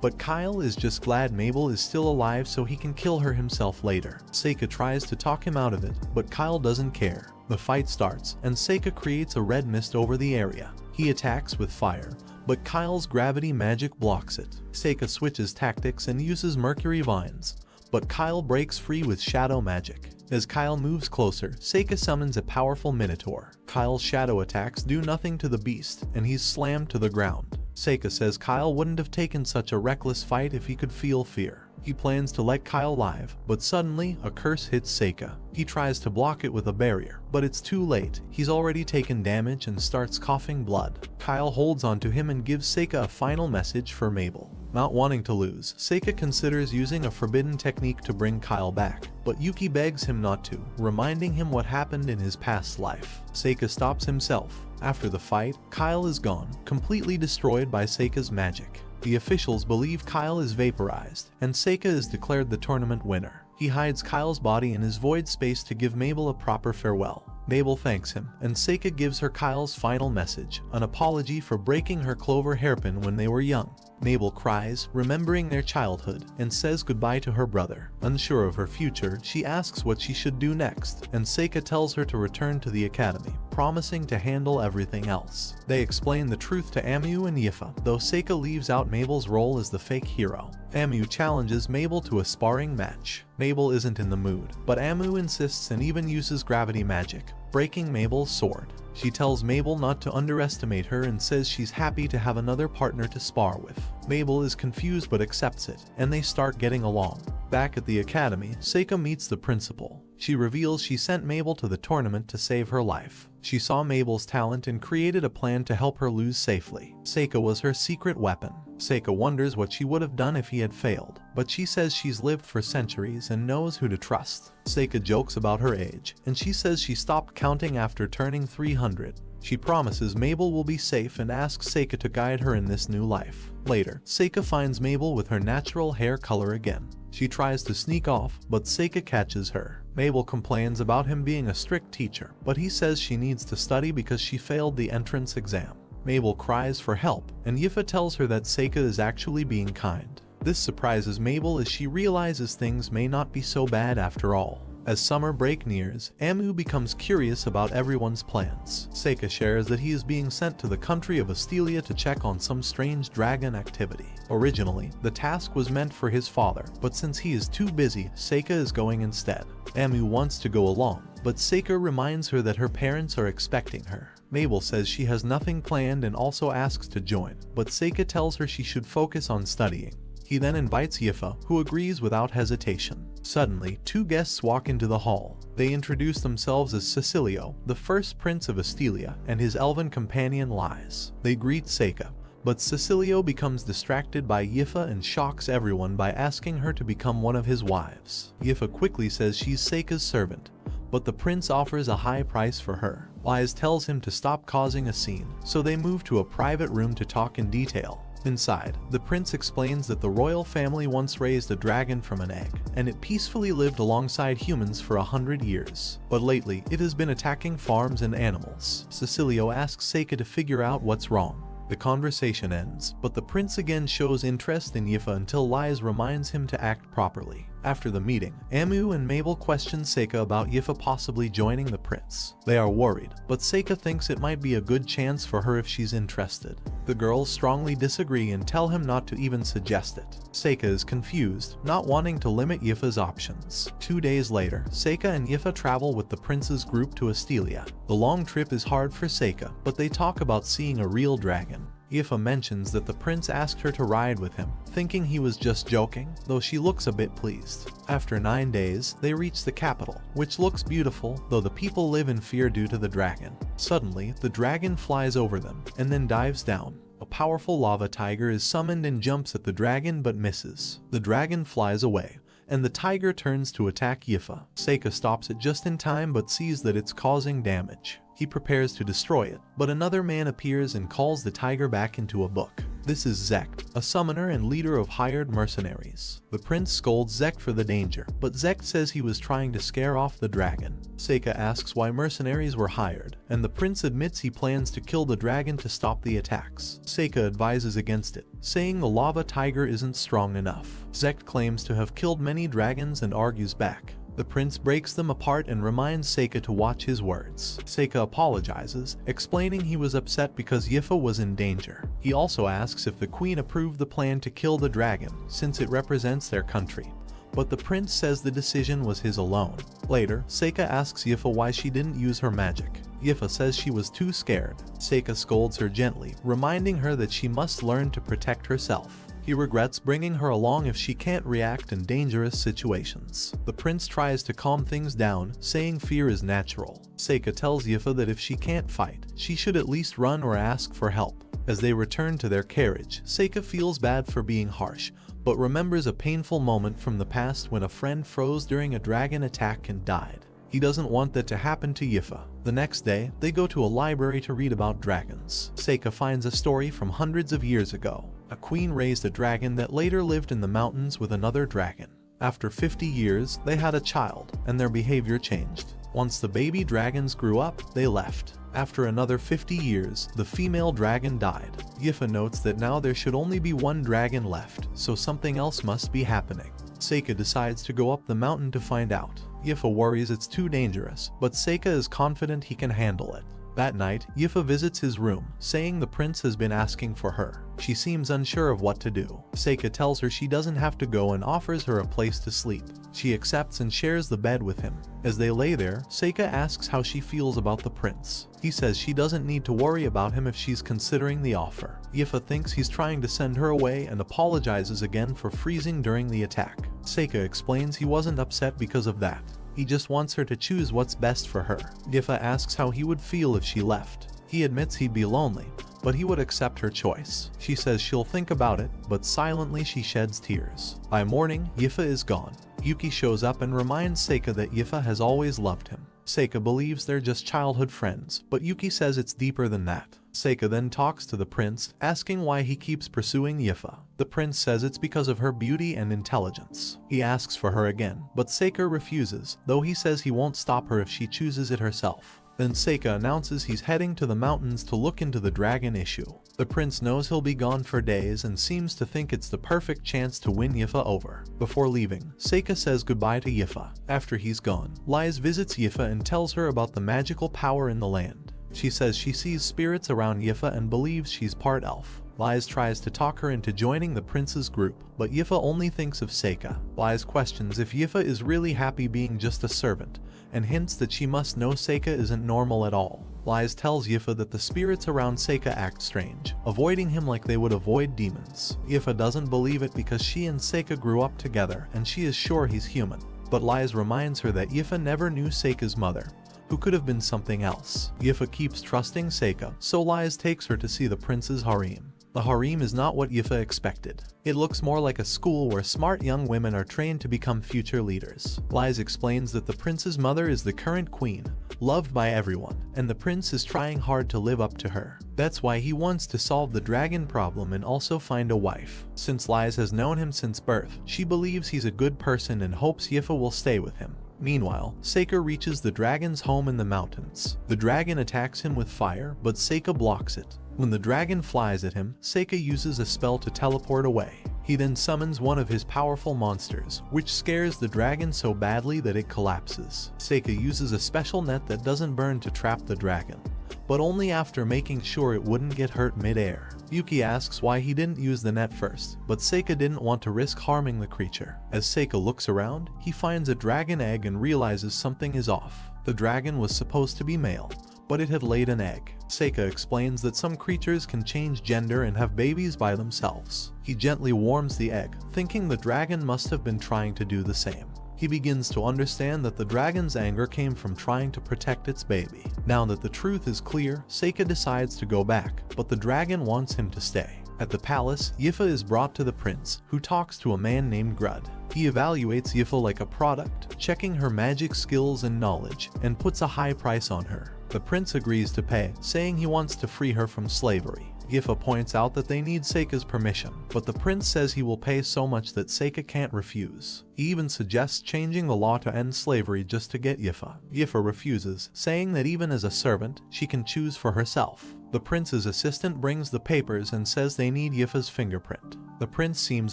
but Kyle is just glad Mabel is still alive so he can kill her himself later. Seika tries to talk him out of it, but Kyle doesn't care. The fight starts, and Seika creates a red mist over the area. He attacks with fire, but Kyle's gravity magic blocks it. Seika switches tactics and uses mercury vines, but Kyle breaks free with shadow magic. As Kyle moves closer, Seika summons a powerful minotaur. Kyle's shadow attacks do nothing to the beast, and he's slammed to the ground. Seika says Kyle wouldn't have taken such a reckless fight if he could feel fear. He plans to let Kyle live, but suddenly a curse hits Seika. He tries to block it with a barrier, but it's too late. He's already taken damage and starts coughing blood. Kyle holds onto him and gives Seika a final message for Mabel. Not wanting to lose, Seika considers using a forbidden technique to bring Kyle back, but Yuki begs him not to, reminding him what happened in his past life. Seika stops himself. After the fight, Kyle is gone, completely destroyed by Seika's magic. The officials believe Kyle is vaporized, and Seika is declared the tournament winner. He hides Kyle's body in his void space to give Mabel a proper farewell. Mabel thanks him, and Seika gives her Kyle's final message, an apology for breaking her clover hairpin when they were young. Mabel cries, remembering their childhood, and says goodbye to her brother. Unsure of her future, she asks what she should do next, and Seika tells her to return to the academy, promising to handle everything else. They explain the truth to Amu and Yifa, though Seika leaves out Mabel's role as the fake hero. Amu challenges Mabel to a sparring match. Mabel isn't in the mood, but Amu insists and even uses gravity magic, breaking Mabel's sword. She tells Mabel not to underestimate her and says she's happy to have another partner to spar with. Mabel is confused but accepts it, and they start getting along. Back at the academy, Seika meets the principal. She reveals she sent Mabel to the tournament to save her life. She saw Mabel's talent and created a plan to help her lose safely. Seika was her secret weapon. Seika wonders what she would have done if he had failed, but she says she's lived for centuries and knows who to trust. Seika jokes about her age, and she says she stopped counting after turning 300. She promises Mabel will be safe and asks Seika to guide her in this new life. Later, Seika finds Mabel with her natural hair color again. She tries to sneak off, but Seika catches her. Mabel complains about him being a strict teacher, but he says she needs to study because she failed the entrance exam. Mabel cries for help, and Yifa tells her that Seika is actually being kind. This surprises Mabel as she realizes things may not be so bad after all. As summer break nears, Amu becomes curious about everyone's plans. Seika shares that he is being sent to the country of Astelia to check on some strange dragon activity. Originally, the task was meant for his father, but since he is too busy, Seika is going instead. Amu wants to go along, but Seika reminds her that her parents are expecting her. Mabel says she has nothing planned and also asks to join, but Seika tells her she should focus on studying. He then invites Yifa, who agrees without hesitation. Suddenly, two guests walk into the hall. They introduce themselves as Cecilio, the first prince of Astelia, and his elven companion Lies. They greet Seika, but Cecilio becomes distracted by Yifa and shocks everyone by asking her to become one of his wives. Yifa quickly says she's Seika's servant, but the prince offers a high price for her. Lies tells him to stop causing a scene, so they move to a private room to talk in detail. Inside, the prince explains that the royal family once raised a dragon from an egg, and it peacefully lived alongside humans for 100 years. But lately, it has been attacking farms and animals. Cecilio asks Seika to figure out what's wrong. The conversation ends, but the prince again shows interest in Yifa until Lies reminds him to act properly. After the meeting, Amu and Mabel question Seika about Yifa possibly joining the prince. They are worried, but Seika thinks it might be a good chance for her if she's interested. The girls strongly disagree and tell him not to even suggest it. Seika is confused, not wanting to limit Yifa's options. 2 days later, Seika and Yifa travel with the prince's group to Astelia. The long trip is hard for Seika, but they talk about seeing a real dragon. Yifa mentions that the prince asked her to ride with him, thinking he was just joking, though she looks a bit pleased. After 9 days, they reach the capital, which looks beautiful, though the people live in fear due to the dragon. Suddenly, the dragon flies over them, and then dives down. A powerful lava tiger is summoned and jumps at the dragon but misses. The dragon flies away, and the tiger turns to attack Yifa. Seika stops it just in time but sees that it's causing damage. He prepares to destroy it, but another man appears and calls the tiger back into a book. This is Zekt, a summoner and leader of hired mercenaries. The prince scolds Zekt for the danger, but Zekt says he was trying to scare off the dragon. Seika asks why mercenaries were hired, and the prince admits he plans to kill the dragon to stop the attacks. Seika advises against it, saying the lava tiger isn't strong enough. Zekt claims to have killed many dragons and argues back. The prince breaks them apart and reminds Seika to watch his words. Seika apologizes, explaining he was upset because Yifa was in danger. He also asks if the queen approved the plan to kill the dragon, since it represents their country. But the prince says the decision was his alone. Later, Seika asks Yifa why she didn't use her magic. Yifa says she was too scared. Seika scolds her gently, reminding her that she must learn to protect herself. He regrets bringing her along if she can't react in dangerous situations. The prince tries to calm things down, saying fear is natural. Seika tells Yifa that if she can't fight, she should at least run or ask for help. As they return to their carriage, Seika feels bad for being harsh, but remembers a painful moment from the past when a friend froze during a dragon attack and died. He doesn't want that to happen to Yifa. The next day, they go to a library to read about dragons. Seika finds a story from hundreds of years ago. A queen raised a dragon that later lived in the mountains with another dragon. After 50 years, they had a child, and their behavior changed. Once the baby dragons grew up, they left. After another 50 years, the female dragon died. Yifa notes that now there should only be one dragon left, so something else must be happening. Seika decides to go up the mountain to find out. Yifa worries it's too dangerous, but Seika is confident he can handle it. That night, Yifa visits his room, saying the prince has been asking for her. She seems unsure of what to do. Seika tells her she doesn't have to go and offers her a place to sleep. She accepts and shares the bed with him. As they lay there, Seika asks how she feels about the prince. He says she doesn't need to worry about him if she's considering the offer. Yifa thinks he's trying to send her away and apologizes again for freezing during the attack. Seika explains he wasn't upset because of that. He just wants her to choose what's best for her. Yifa asks how he would feel if she left. He admits he'd be lonely, but he would accept her choice. She says she'll think about it, but silently she sheds tears. By morning, Yifa is gone. Yuki shows up and reminds Seika that Yifa has always loved him. Seika believes they're just childhood friends, but Yuki says it's deeper than that. Seika then talks to the prince, asking why he keeps pursuing Yifa. The prince says it's because of her beauty and intelligence. He asks for her again, but Seika refuses, though he says he won't stop her if she chooses it herself. Then Seika announces he's heading to the mountains to look into the dragon issue. The prince knows he'll be gone for days and seems to think it's the perfect chance to win Yifa over. Before leaving, Seika says goodbye to Yifa. After he's gone, Lies visits Yifa and tells her about the magical power in the land. She says she sees spirits around Yifa and believes she's part elf. Lies tries to talk her into joining the prince's group, but Yifa only thinks of Seika. Lies questions if Yifa is really happy being just a servant, and hints that she must know Seika isn't normal at all. Lies tells Yifa that the spirits around Seika act strange, avoiding him like they would avoid demons. Yifa doesn't believe it because she and Seika grew up together and she is sure he's human. But Lies reminds her that Yifa never knew Seika's mother, who could have been something else. Yifa keeps trusting Seika, so Lies takes her to see the prince's harem. The harem is not what Yifa expected. It looks more like a school where smart young women are trained to become future leaders. Lies explains that the prince's mother is the current queen, loved by everyone, and the prince is trying hard to live up to her. That's why he wants to solve the dragon problem and also find a wife. Since Lies has known him since birth, she believes he's a good person and hopes Yifa will stay with him. Meanwhile, Seika reaches the dragon's home in the mountains. The dragon attacks him with fire, but Seika blocks it. When the dragon flies at him, Seika uses a spell to teleport away. He then summons one of his powerful monsters, which scares the dragon so badly that it collapses. Seika uses a special net that doesn't burn to trap the dragon, but only after making sure it wouldn't get hurt mid-air. Yuki asks why he didn't use the net first, but Seika didn't want to risk harming the creature. As Seika looks around, he finds a dragon egg and realizes something is off. The dragon was supposed to be male, but it had laid an egg. Seika explains that some creatures can change gender and have babies by themselves. He gently warms the egg, thinking the dragon must have been trying to do the same. He begins to understand that the dragon's anger came from trying to protect its baby. Now that the truth is clear, Seika decides to go back, but the dragon wants him to stay. At the palace, Yifa is brought to the prince, who talks to a man named Grud. He evaluates Yifa like a product, checking her magic skills and knowledge, and puts a high price on her. The prince agrees to pay, saying he wants to free her from slavery. Yifa points out that they need Seika's permission, but the prince says he will pay so much that Seika can't refuse. He even suggests changing the law to end slavery just to get Yifa. Yifa refuses, saying that even as a servant, she can choose for herself. The prince's assistant brings the papers and says they need Yifa's fingerprint. The prince seems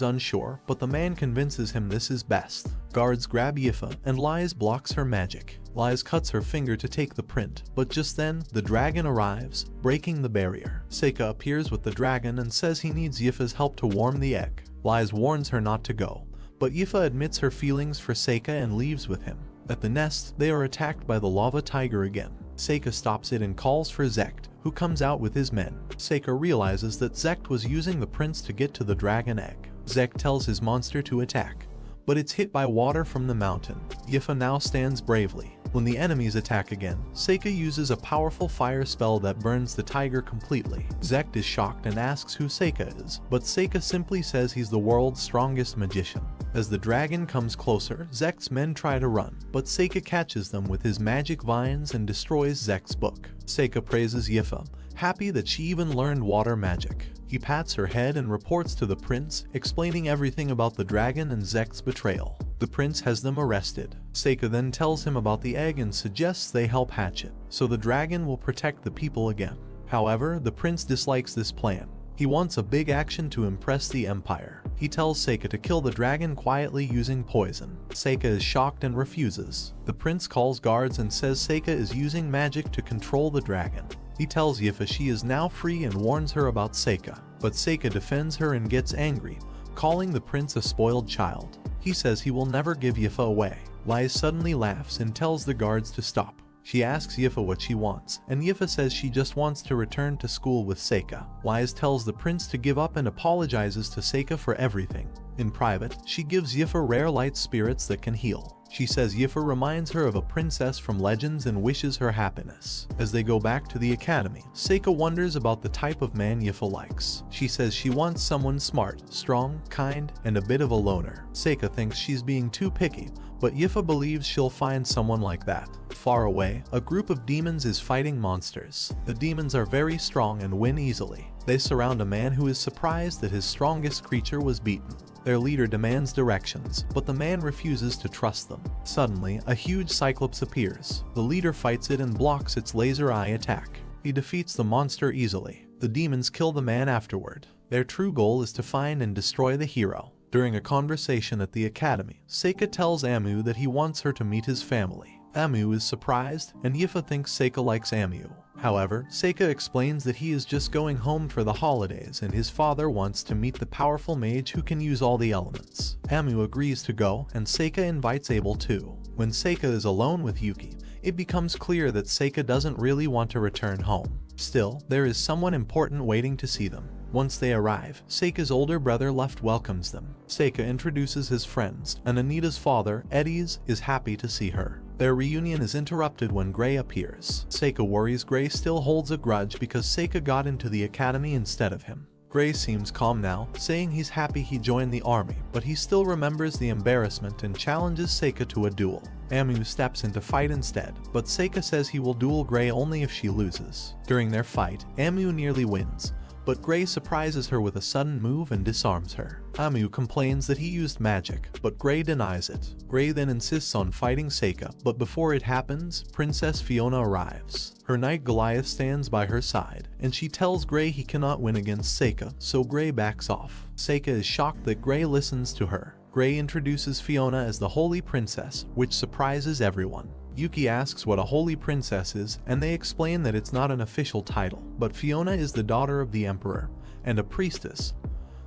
unsure, but the man convinces him this is best. Guards grab Yifa, and Lies blocks her magic. Lies cuts her finger to take the print, but just then, the dragon arrives, breaking the barrier. Seika appears with the dragon and says he needs Yifa's help to warm the egg. Lies warns her not to go, but Yifa admits her feelings for Seika and leaves with him. At the nest, they are attacked by the lava tiger again. Seika stops it and calls for Zekt, who comes out with his men. Seika realizes that Zekt was using the prince to get to the dragon egg. Zekt tells his monster to attack, but it's hit by water from the mountain. Yifa now stands bravely. When the enemies attack again, Seika uses a powerful fire spell that burns the tiger completely. Zekt is shocked and asks who Seika is, but Seika simply says he's the world's strongest magician. As the dragon comes closer, Zekt's men try to run, but Seika catches them with his magic vines and destroys Zekt's book. Seika praises Yifa, happy that she even learned water magic. He pats her head and reports to the prince, explaining everything about the dragon and Zekt's betrayal. The prince has them arrested. Seika then tells him about the egg and suggests they help hatch it, so the dragon will protect the people again. However, the prince dislikes this plan. He wants a big action to impress the empire. He tells Seika to kill the dragon quietly using poison. Seika is shocked and refuses. The prince calls guards and says Seika is using magic to control the dragon. He tells Yifa she is now free and warns her about Seika, but Seika defends her and gets angry, calling the prince a spoiled child. He says he will never give Yifa away. Lies suddenly laughs and tells the guards to stop. She asks Yifa what she wants, and Yifa says she just wants to return to school with Seika. Lies tells the prince to give up and apologizes to Seika for everything. In private, she gives Yifa rare light spirits that can heal. She says Yifa reminds her of a princess from legends and wishes her happiness. As they go back to the academy, Seika wonders about the type of man Yifa likes. She says she wants someone smart, strong, kind, and a bit of a loner. Seika thinks she's being too picky, but Yifa believes she'll find someone like that. Far away, a group of demons is fighting monsters. The demons are very strong and win easily. They surround a man who is surprised that his strongest creature was beaten. Their leader demands directions, but the man refuses to trust them. Suddenly, a huge cyclops appears. The leader fights it and blocks its laser eye attack. He defeats the monster easily. The demons kill the man afterward. Their true goal is to find and destroy the hero. During a conversation at the academy, Seika tells Amu that he wants her to meet his family. Amu is surprised, and Yifa thinks Seika likes Amu. However, Seika explains that he is just going home for the holidays and his father wants to meet the powerful mage who can use all the elements. Amu agrees to go, and Seika invites Abel too. When Seika is alone with Yuki, it becomes clear that Seika doesn't really want to return home. Still, there is someone important waiting to see them. Once they arrive, Seika's older brother Left welcomes them. Seika introduces his friends, and Anita's father, Eddie's, is happy to see her. Their reunion is interrupted when Gray appears. Seika worries Gray still holds a grudge because Seika got into the academy instead of him. Gray seems calm now, saying he's happy he joined the army, but he still remembers the embarrassment and challenges Seika to a duel. Amu steps in to fight instead, but Seika says he will duel Gray only if she loses. During their fight, Amu nearly wins, but Gray surprises her with a sudden move and disarms her. Amu complains that he used magic, but Gray denies it. Gray then insists on fighting Seika, but before it happens, Princess Fiona arrives. Her knight Goliath stands by her side, and she tells Gray he cannot win against Seika, so Gray backs off. Seika is shocked that Gray listens to her. Gray introduces Fiona as the Holy Princess, which surprises everyone. Yuki asks what a holy princess is, and they explain that it's not an official title, but Fiona is the daughter of the emperor, and a priestess,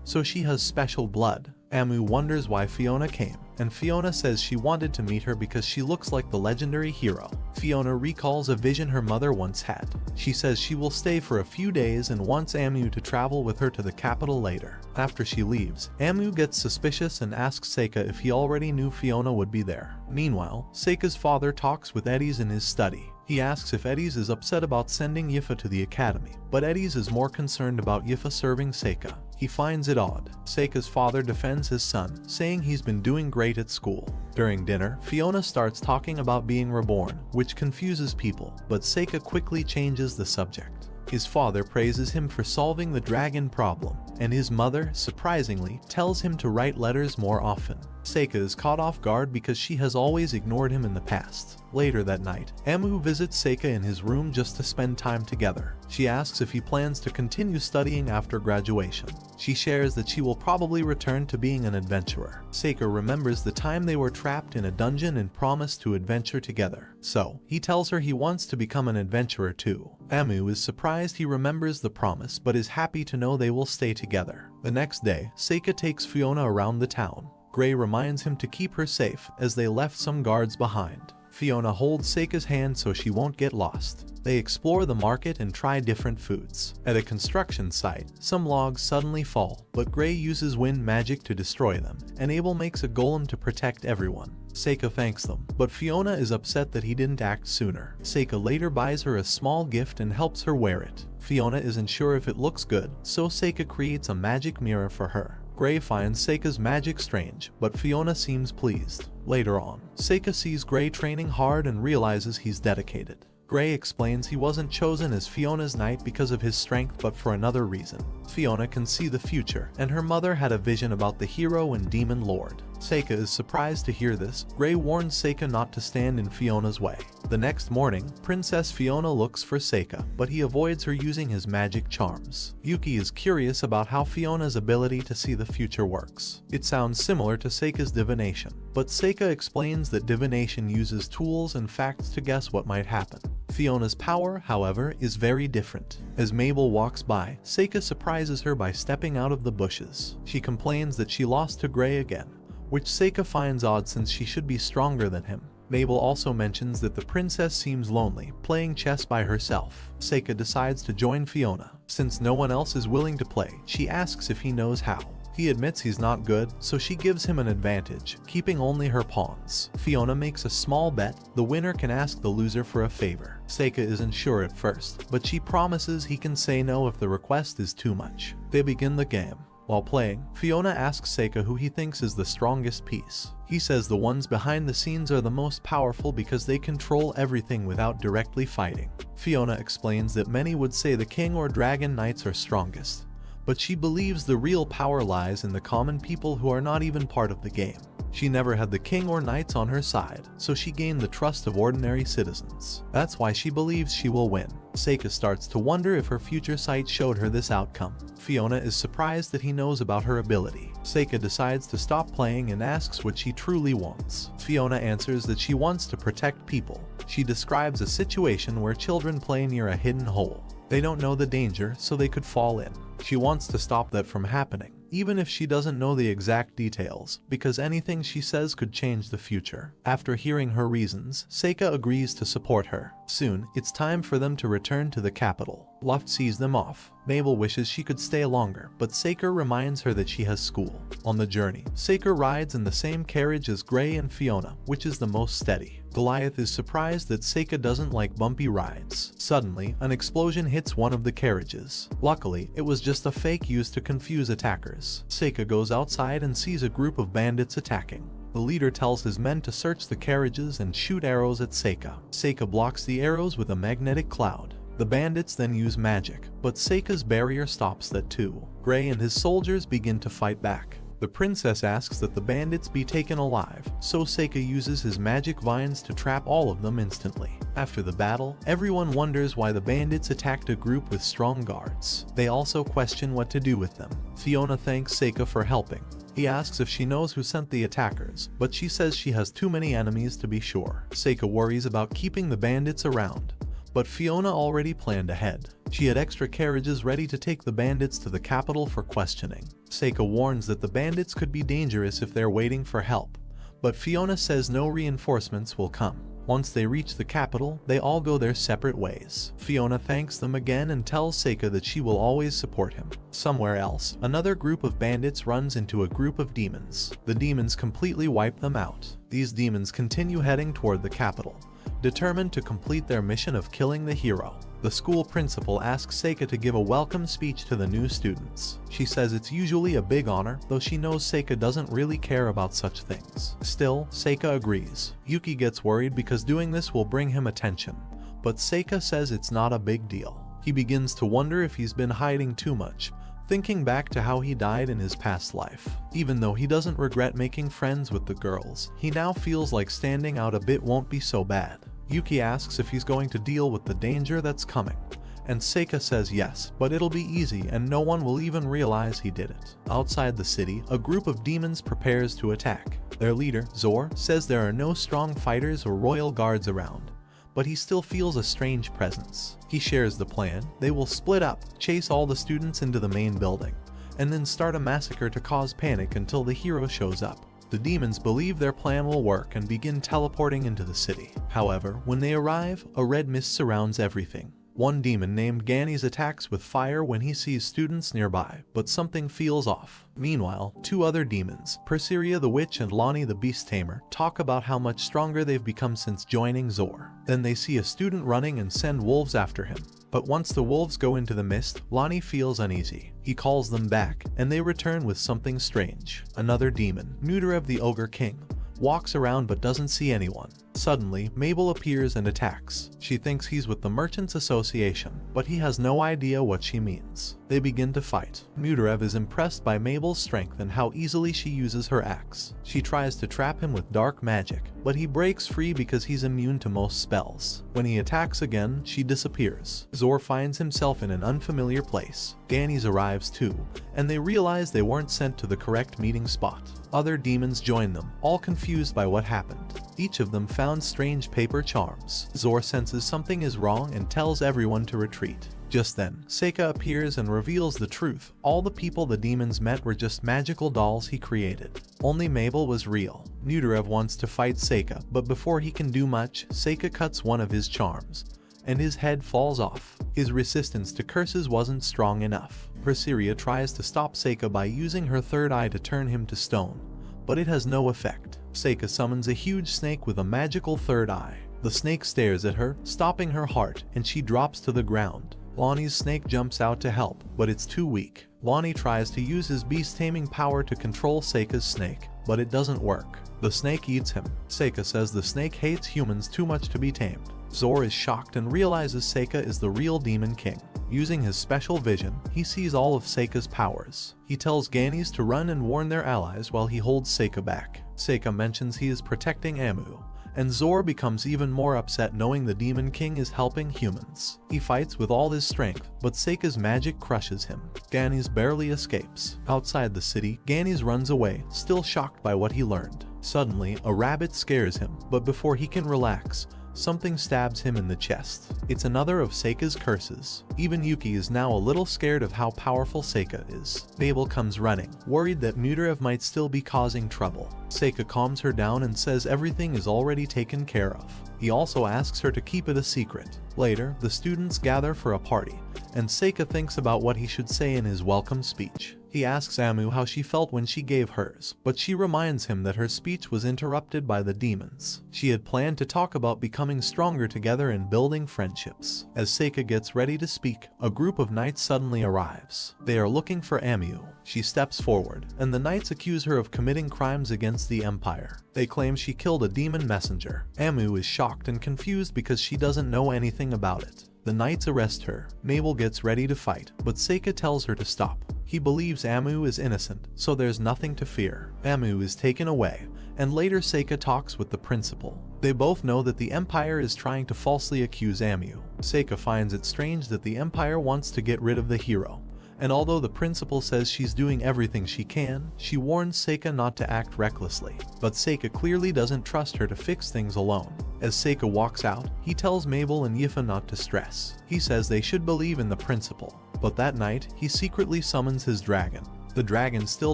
so she has special blood. Amu wonders why Fiona came, and Fiona says she wanted to meet her because she looks like the legendary hero. Fiona recalls a vision her mother once had. She says she will stay for a few days and wants Amu to travel with her to the capital later. After she leaves, Amu gets suspicious and asks Seika if he already knew Fiona would be there. Meanwhile, Seika's father talks with Eddies in his study. He asks if Eddies is upset about sending Yifa to the academy, but Eddies is more concerned about Yifa serving Seika. He finds it odd. Seika's father defends his son, saying he's been doing great at school. During dinner, Fiona starts talking about being reborn, which confuses people, but Seika quickly changes the subject. His father praises him for solving the dragon problem, and his mother, surprisingly, tells him to write letters more often. Seika is caught off guard because she has always ignored him in the past. Later that night, Amu visits Seika in his room just to spend time together. She asks if he plans to continue studying after graduation. She shares that she will probably return to being an adventurer. Seika remembers the time they were trapped in a dungeon and promised to adventure together. So, he tells her he wants to become an adventurer too. Amu is surprised he remembers the promise but is happy to know they will stay together. The next day, Seika takes Fiona around the town. Gray reminds him to keep her safe as they left some guards behind. Fiona holds Seika's hand so she won't get lost. They explore the market and try different foods. At a construction site, some logs suddenly fall, but Gray uses wind magic to destroy them, and Abel makes a golem to protect everyone. Seika thanks them, but Fiona is upset that he didn't act sooner. Seika later buys her a small gift and helps her wear it. Fiona isn't sure if it looks good, so Seika creates a magic mirror for her. Gray finds Seika's magic strange, but Fiona seems pleased. Later on, Seika sees Gray training hard and realizes he's dedicated. Gray explains he wasn't chosen as Fiona's knight because of his strength but for another reason. Fiona can see the future, and her mother had a vision about the hero and demon lord. Seika is surprised to hear this. Gray warns Seika not to stand in Fiona's way. The next morning, Princess Fiona looks for Seika, but he avoids her using his magic charms. Yuki is curious about how Fiona's ability to see the future works. It sounds similar to Seika's divination, but Seika explains that divination uses tools and facts to guess what might happen. Fiona's power, however, is very different. As Mabel walks by, Seika surprises her by stepping out of the bushes. She complains that she lost to Gray again, which Seika finds odd since she should be stronger than him. Mabel also mentions that the princess seems lonely, playing chess by herself. Seika decides to join Fiona. Since no one else is willing to play, she asks if he knows how. He admits he's not good, so she gives him an advantage, keeping only her pawns. Fiona makes a small bet. The winner can ask the loser for a favor. Seika isn't sure at first, but she promises he can say no if the request is too much. They begin the game. While playing, Fiona asks Seika who he thinks is the strongest piece. He says the ones behind the scenes are the most powerful because they control everything without directly fighting. Fiona explains that many would say the king or dragon knights are strongest, but she believes the real power lies in the common people who are not even part of the game. She never had the king or knights on her side, so she gained the trust of ordinary citizens. That's why she believes she will win. Seika starts to wonder if her future sight showed her this outcome. Fiona is surprised that he knows about her ability. Seika decides to stop playing and asks what she truly wants. Fiona answers that she wants to protect people. She describes a situation where children play near a hidden hole. They don't know the danger, so they could fall in. She wants to stop that from happening, even if she doesn't know the exact details, because anything she says could change the future. After hearing her reasons, Seika agrees to support her. Soon, it's time for them to return to the capital. Luft sees them off. Mabel wishes she could stay longer, but Seika reminds her that she has school. On the journey, Seika rides in the same carriage as Gray and Fiona, which is the most steady. Goliath is surprised that Seika doesn't like bumpy rides. Suddenly, an explosion hits one of the carriages. Luckily, it was just a fake used to confuse attackers. Seika goes outside and sees a group of bandits attacking. The leader tells his men to search the carriages and shoot arrows at Seika. Seika blocks the arrows with a magnetic cloud. The bandits then use magic, but Seika's barrier stops that too. Gray and his soldiers begin to fight back. The princess asks that the bandits be taken alive, so Seika uses his magic vines to trap all of them instantly. After the battle, everyone wonders why the bandits attacked a group with strong guards. They also question what to do with them. Fiona thanks Seika for helping. He asks if she knows who sent the attackers, but she says she has too many enemies to be sure. Seika worries about keeping the bandits around, but Fiona already planned ahead. She had extra carriages ready to take the bandits to the capital for questioning. Seika warns that the bandits could be dangerous if they're waiting for help, but Fiona says no reinforcements will come. Once they reach the capital, they all go their separate ways. Fiona thanks them again and tells Seika that she will always support him. Somewhere else, another group of bandits runs into a group of demons. The demons completely wipe them out. These demons continue heading toward the capital, determined to complete their mission of killing the hero. The school principal asks Seika to give a welcome speech to the new students. She says it's usually a big honor, though she knows Seika doesn't really care about such things. Still, Seika agrees. Yuki gets worried because doing this will bring him attention, but Seika says it's not a big deal. He begins to wonder if he's been hiding too much, thinking back to how he died in his past life. Even though he doesn't regret making friends with the girls, he now feels like standing out a bit won't be so bad. Yuki asks if he's going to deal with the danger that's coming, and Seika says yes, but it'll be easy and no one will even realize he did it. Outside the city, a group of demons prepares to attack. Their leader, Zor, says there are no strong fighters or royal guards around, but he still feels a strange presence. He shares the plan. They will split up, chase all the students into the main building, and then start a massacre to cause panic until the hero shows up. The demons believe their plan will work and begin teleporting into the city. However, when they arrive, a red mist surrounds everything. One demon named Ganis attacks with fire when he sees students nearby, but something feels off. Meanwhile, two other demons, Perseria the Witch and Lonnie the Beast Tamer, talk about how much stronger they've become since joining Zor. Then they see a student running and send wolves after him. But once the wolves go into the mist, Lonnie feels uneasy. He calls them back, and they return with something strange. Another demon, Nuderev the Ogre King, walks around but doesn't see anyone. Suddenly, Mabel appears and attacks. She thinks he's with the Merchants Association, but he has no idea what she means. They begin to fight. Nuderev is impressed by Mabel's strength and how easily she uses her axe. She tries to trap him with dark magic, but he breaks free because he's immune to most spells. When he attacks again, she disappears. Zor finds himself in an unfamiliar place. Ganis arrives too, and they realize they weren't sent to the correct meeting spot. Other demons join them, all confused by what happened. Each of them found strange paper charms. Zor senses something is wrong and tells everyone to retreat. Just then, Seika appears and reveals the truth. All the people the demons met were just magical dolls he created. Only Mabel was real. Nuderev wants to fight Seika, but before he can do much, Seika cuts one of his charms, and his head falls off. His resistance to curses wasn't strong enough. Perseria tries to stop Seika by using her third eye to turn him to stone, but it has no effect. Seika summons a huge snake with a magical third eye. The snake stares at her, stopping her heart, and she drops to the ground. Lonnie's snake jumps out to help, but it's too weak. Lonnie tries to use his beast-taming power to control Seika's snake, but it doesn't work. The snake eats him. Seika says the snake hates humans too much to be tamed. Zor is shocked and realizes Seika is the real Demon King. Using his special vision, he sees all of Seika's powers. He tells Ganis to run and warn their allies while he holds Seika back. Seika mentions he is protecting Amu, and Zor becomes even more upset knowing the Demon King is helping humans. He fights with all his strength, but Seika's magic crushes him. Ganis barely escapes. Outside the city, Ganis runs away, still shocked by what he learned. Suddenly, a rabbit scares him, but before he can relax, something stabs him in the chest. It's another of Seika's curses. Even Yuki is now a little scared of how powerful Seika is. Mabel comes running, worried that Nuderev might still be causing trouble. Seika calms her down and says everything is already taken care of. He also asks her to keep it a secret. Later, the students gather for a party, and Seika thinks about what he should say in his welcome speech. He asks Amu how she felt when she gave hers, but she reminds him that her speech was interrupted by the demons. She had planned to talk about becoming stronger together and building friendships. As Seika gets ready to speak, a group of knights suddenly arrives. They are looking for Amu. She steps forward, and the knights accuse her of committing crimes against the Empire. They claim she killed a demon messenger. Amu is shocked and confused because she doesn't know anything about it. The knights arrest her. Mabel gets ready to fight, but Seika tells her to stop. He believes Amu is innocent, so there's nothing to fear. Amu is taken away, and later Seika talks with the principal. They both know that the Empire is trying to falsely accuse Amu. Seika finds it strange that the Empire wants to get rid of the hero, and although the principal says she's doing everything she can, she warns Seika not to act recklessly. But Seika clearly doesn't trust her to fix things alone. As Seika walks out, he tells Mabel and Yifa not to stress. He says they should believe in the principal. But that night, he secretly summons his dragon. The dragon still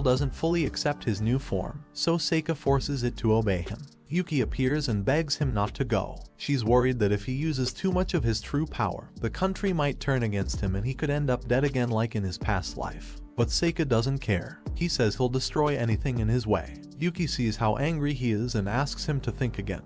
doesn't fully accept his new form, so Seika forces it to obey him. Yuki appears and begs him not to go. She's worried that if he uses too much of his true power, the country might turn against him and he could end up dead again like in his past life. But Seika doesn't care. He says he'll destroy anything in his way. Yuki sees how angry he is and asks him to think again,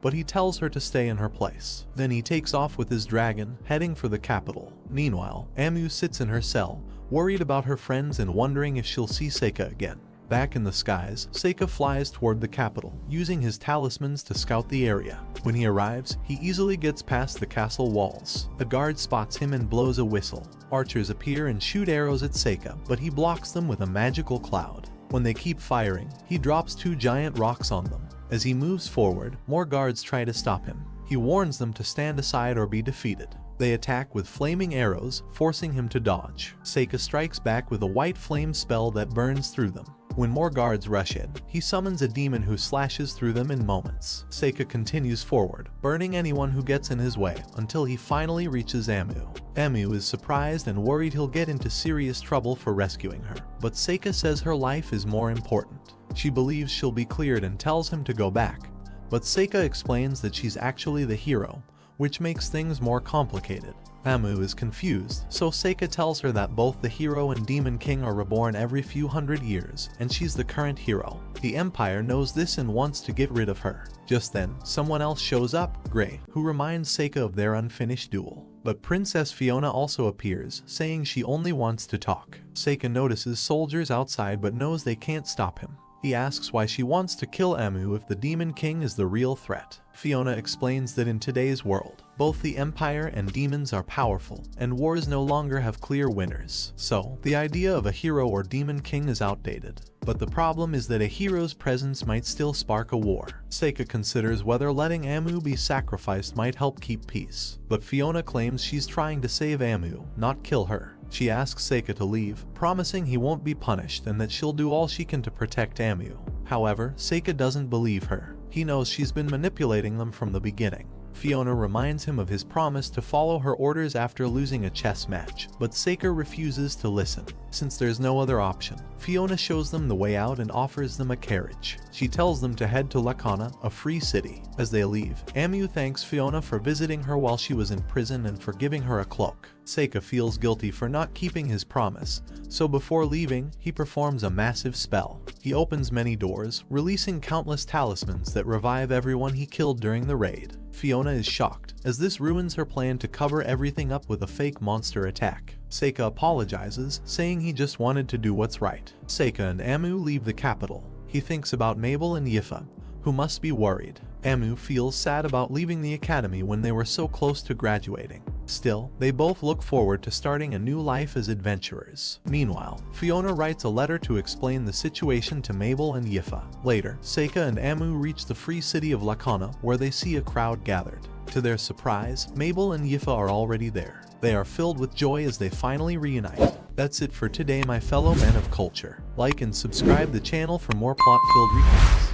but he tells her to stay in her place. Then he takes off with his dragon, heading for the capital. Meanwhile, Amu sits in her cell, worried about her friends and wondering if she'll see Seika again. Back in the skies, Seika flies toward the capital, using his talismans to scout the area. When he arrives, he easily gets past the castle walls. A guard spots him and blows a whistle. Archers appear and shoot arrows at Seika, but he blocks them with a magical cloud. When they keep firing, he drops 2 giant rocks on them. As he moves forward, more guards try to stop him. He warns them to stand aside or be defeated. They attack with flaming arrows, forcing him to dodge. Seika strikes back with a white flame spell that burns through them. When more guards rush in, he summons a demon who slashes through them in moments. Seika continues forward, burning anyone who gets in his way, until he finally reaches Amu. Amu is surprised and worried he'll get into serious trouble for rescuing her, but Seika says her life is more important. She believes she'll be cleared and tells him to go back, but Seika explains that she's actually the hero, which makes things more complicated. Amu is confused, so Seika tells her that both the hero and demon king are reborn every few hundred years, and she's the current hero. The Empire knows this and wants to get rid of her. Just then, someone else shows up, Gray, who reminds Seika of their unfinished duel. But Princess Fiona also appears, saying she only wants to talk. Seika notices soldiers outside but knows they can't stop him. He asks why she wants to kill Amu if the Demon King is the real threat. Fiona explains that in today's world, both the Empire and demons are powerful, and wars no longer have clear winners. So, the idea of a hero or demon king is outdated. But the problem is that a hero's presence might still spark a war. Seika considers whether letting Amu be sacrificed might help keep peace. But Fiona claims she's trying to save Amu, not kill her. She asks Seika to leave, promising he won't be punished and that she'll do all she can to protect Amu. However, Seika doesn't believe her. He knows she's been manipulating them from the beginning. Fiona reminds him of his promise to follow her orders after losing a chess match, but Seika refuses to listen. Since there's no other option, Fiona shows them the way out and offers them a carriage. She tells them to head to Lacana, a free city. As they leave, Amu thanks Fiona for visiting her while she was in prison and for giving her a cloak. Seika feels guilty for not keeping his promise, so before leaving, he performs a massive spell. He opens many doors, releasing countless talismans that revive everyone he killed during the raid. Fiona is shocked, as this ruins her plan to cover everything up with a fake monster attack. Seika apologizes, saying he just wanted to do what's right. Seika and Amu leave the capital. He thinks about Mabel and Yifa, who must be worried. Amu feels sad about leaving the academy when they were so close to graduating. Still, they both look forward to starting a new life as adventurers. Meanwhile, Fiona writes a letter to explain the situation to Mabel and Yifa. Later, Seika and Amu reach the free city of Lacana, where they see a crowd gathered. To their surprise, Mabel and Yifa are already there. They are filled with joy as they finally reunite. That's it for today, my fellow men of culture. Like and subscribe the channel for more plot-filled recaps.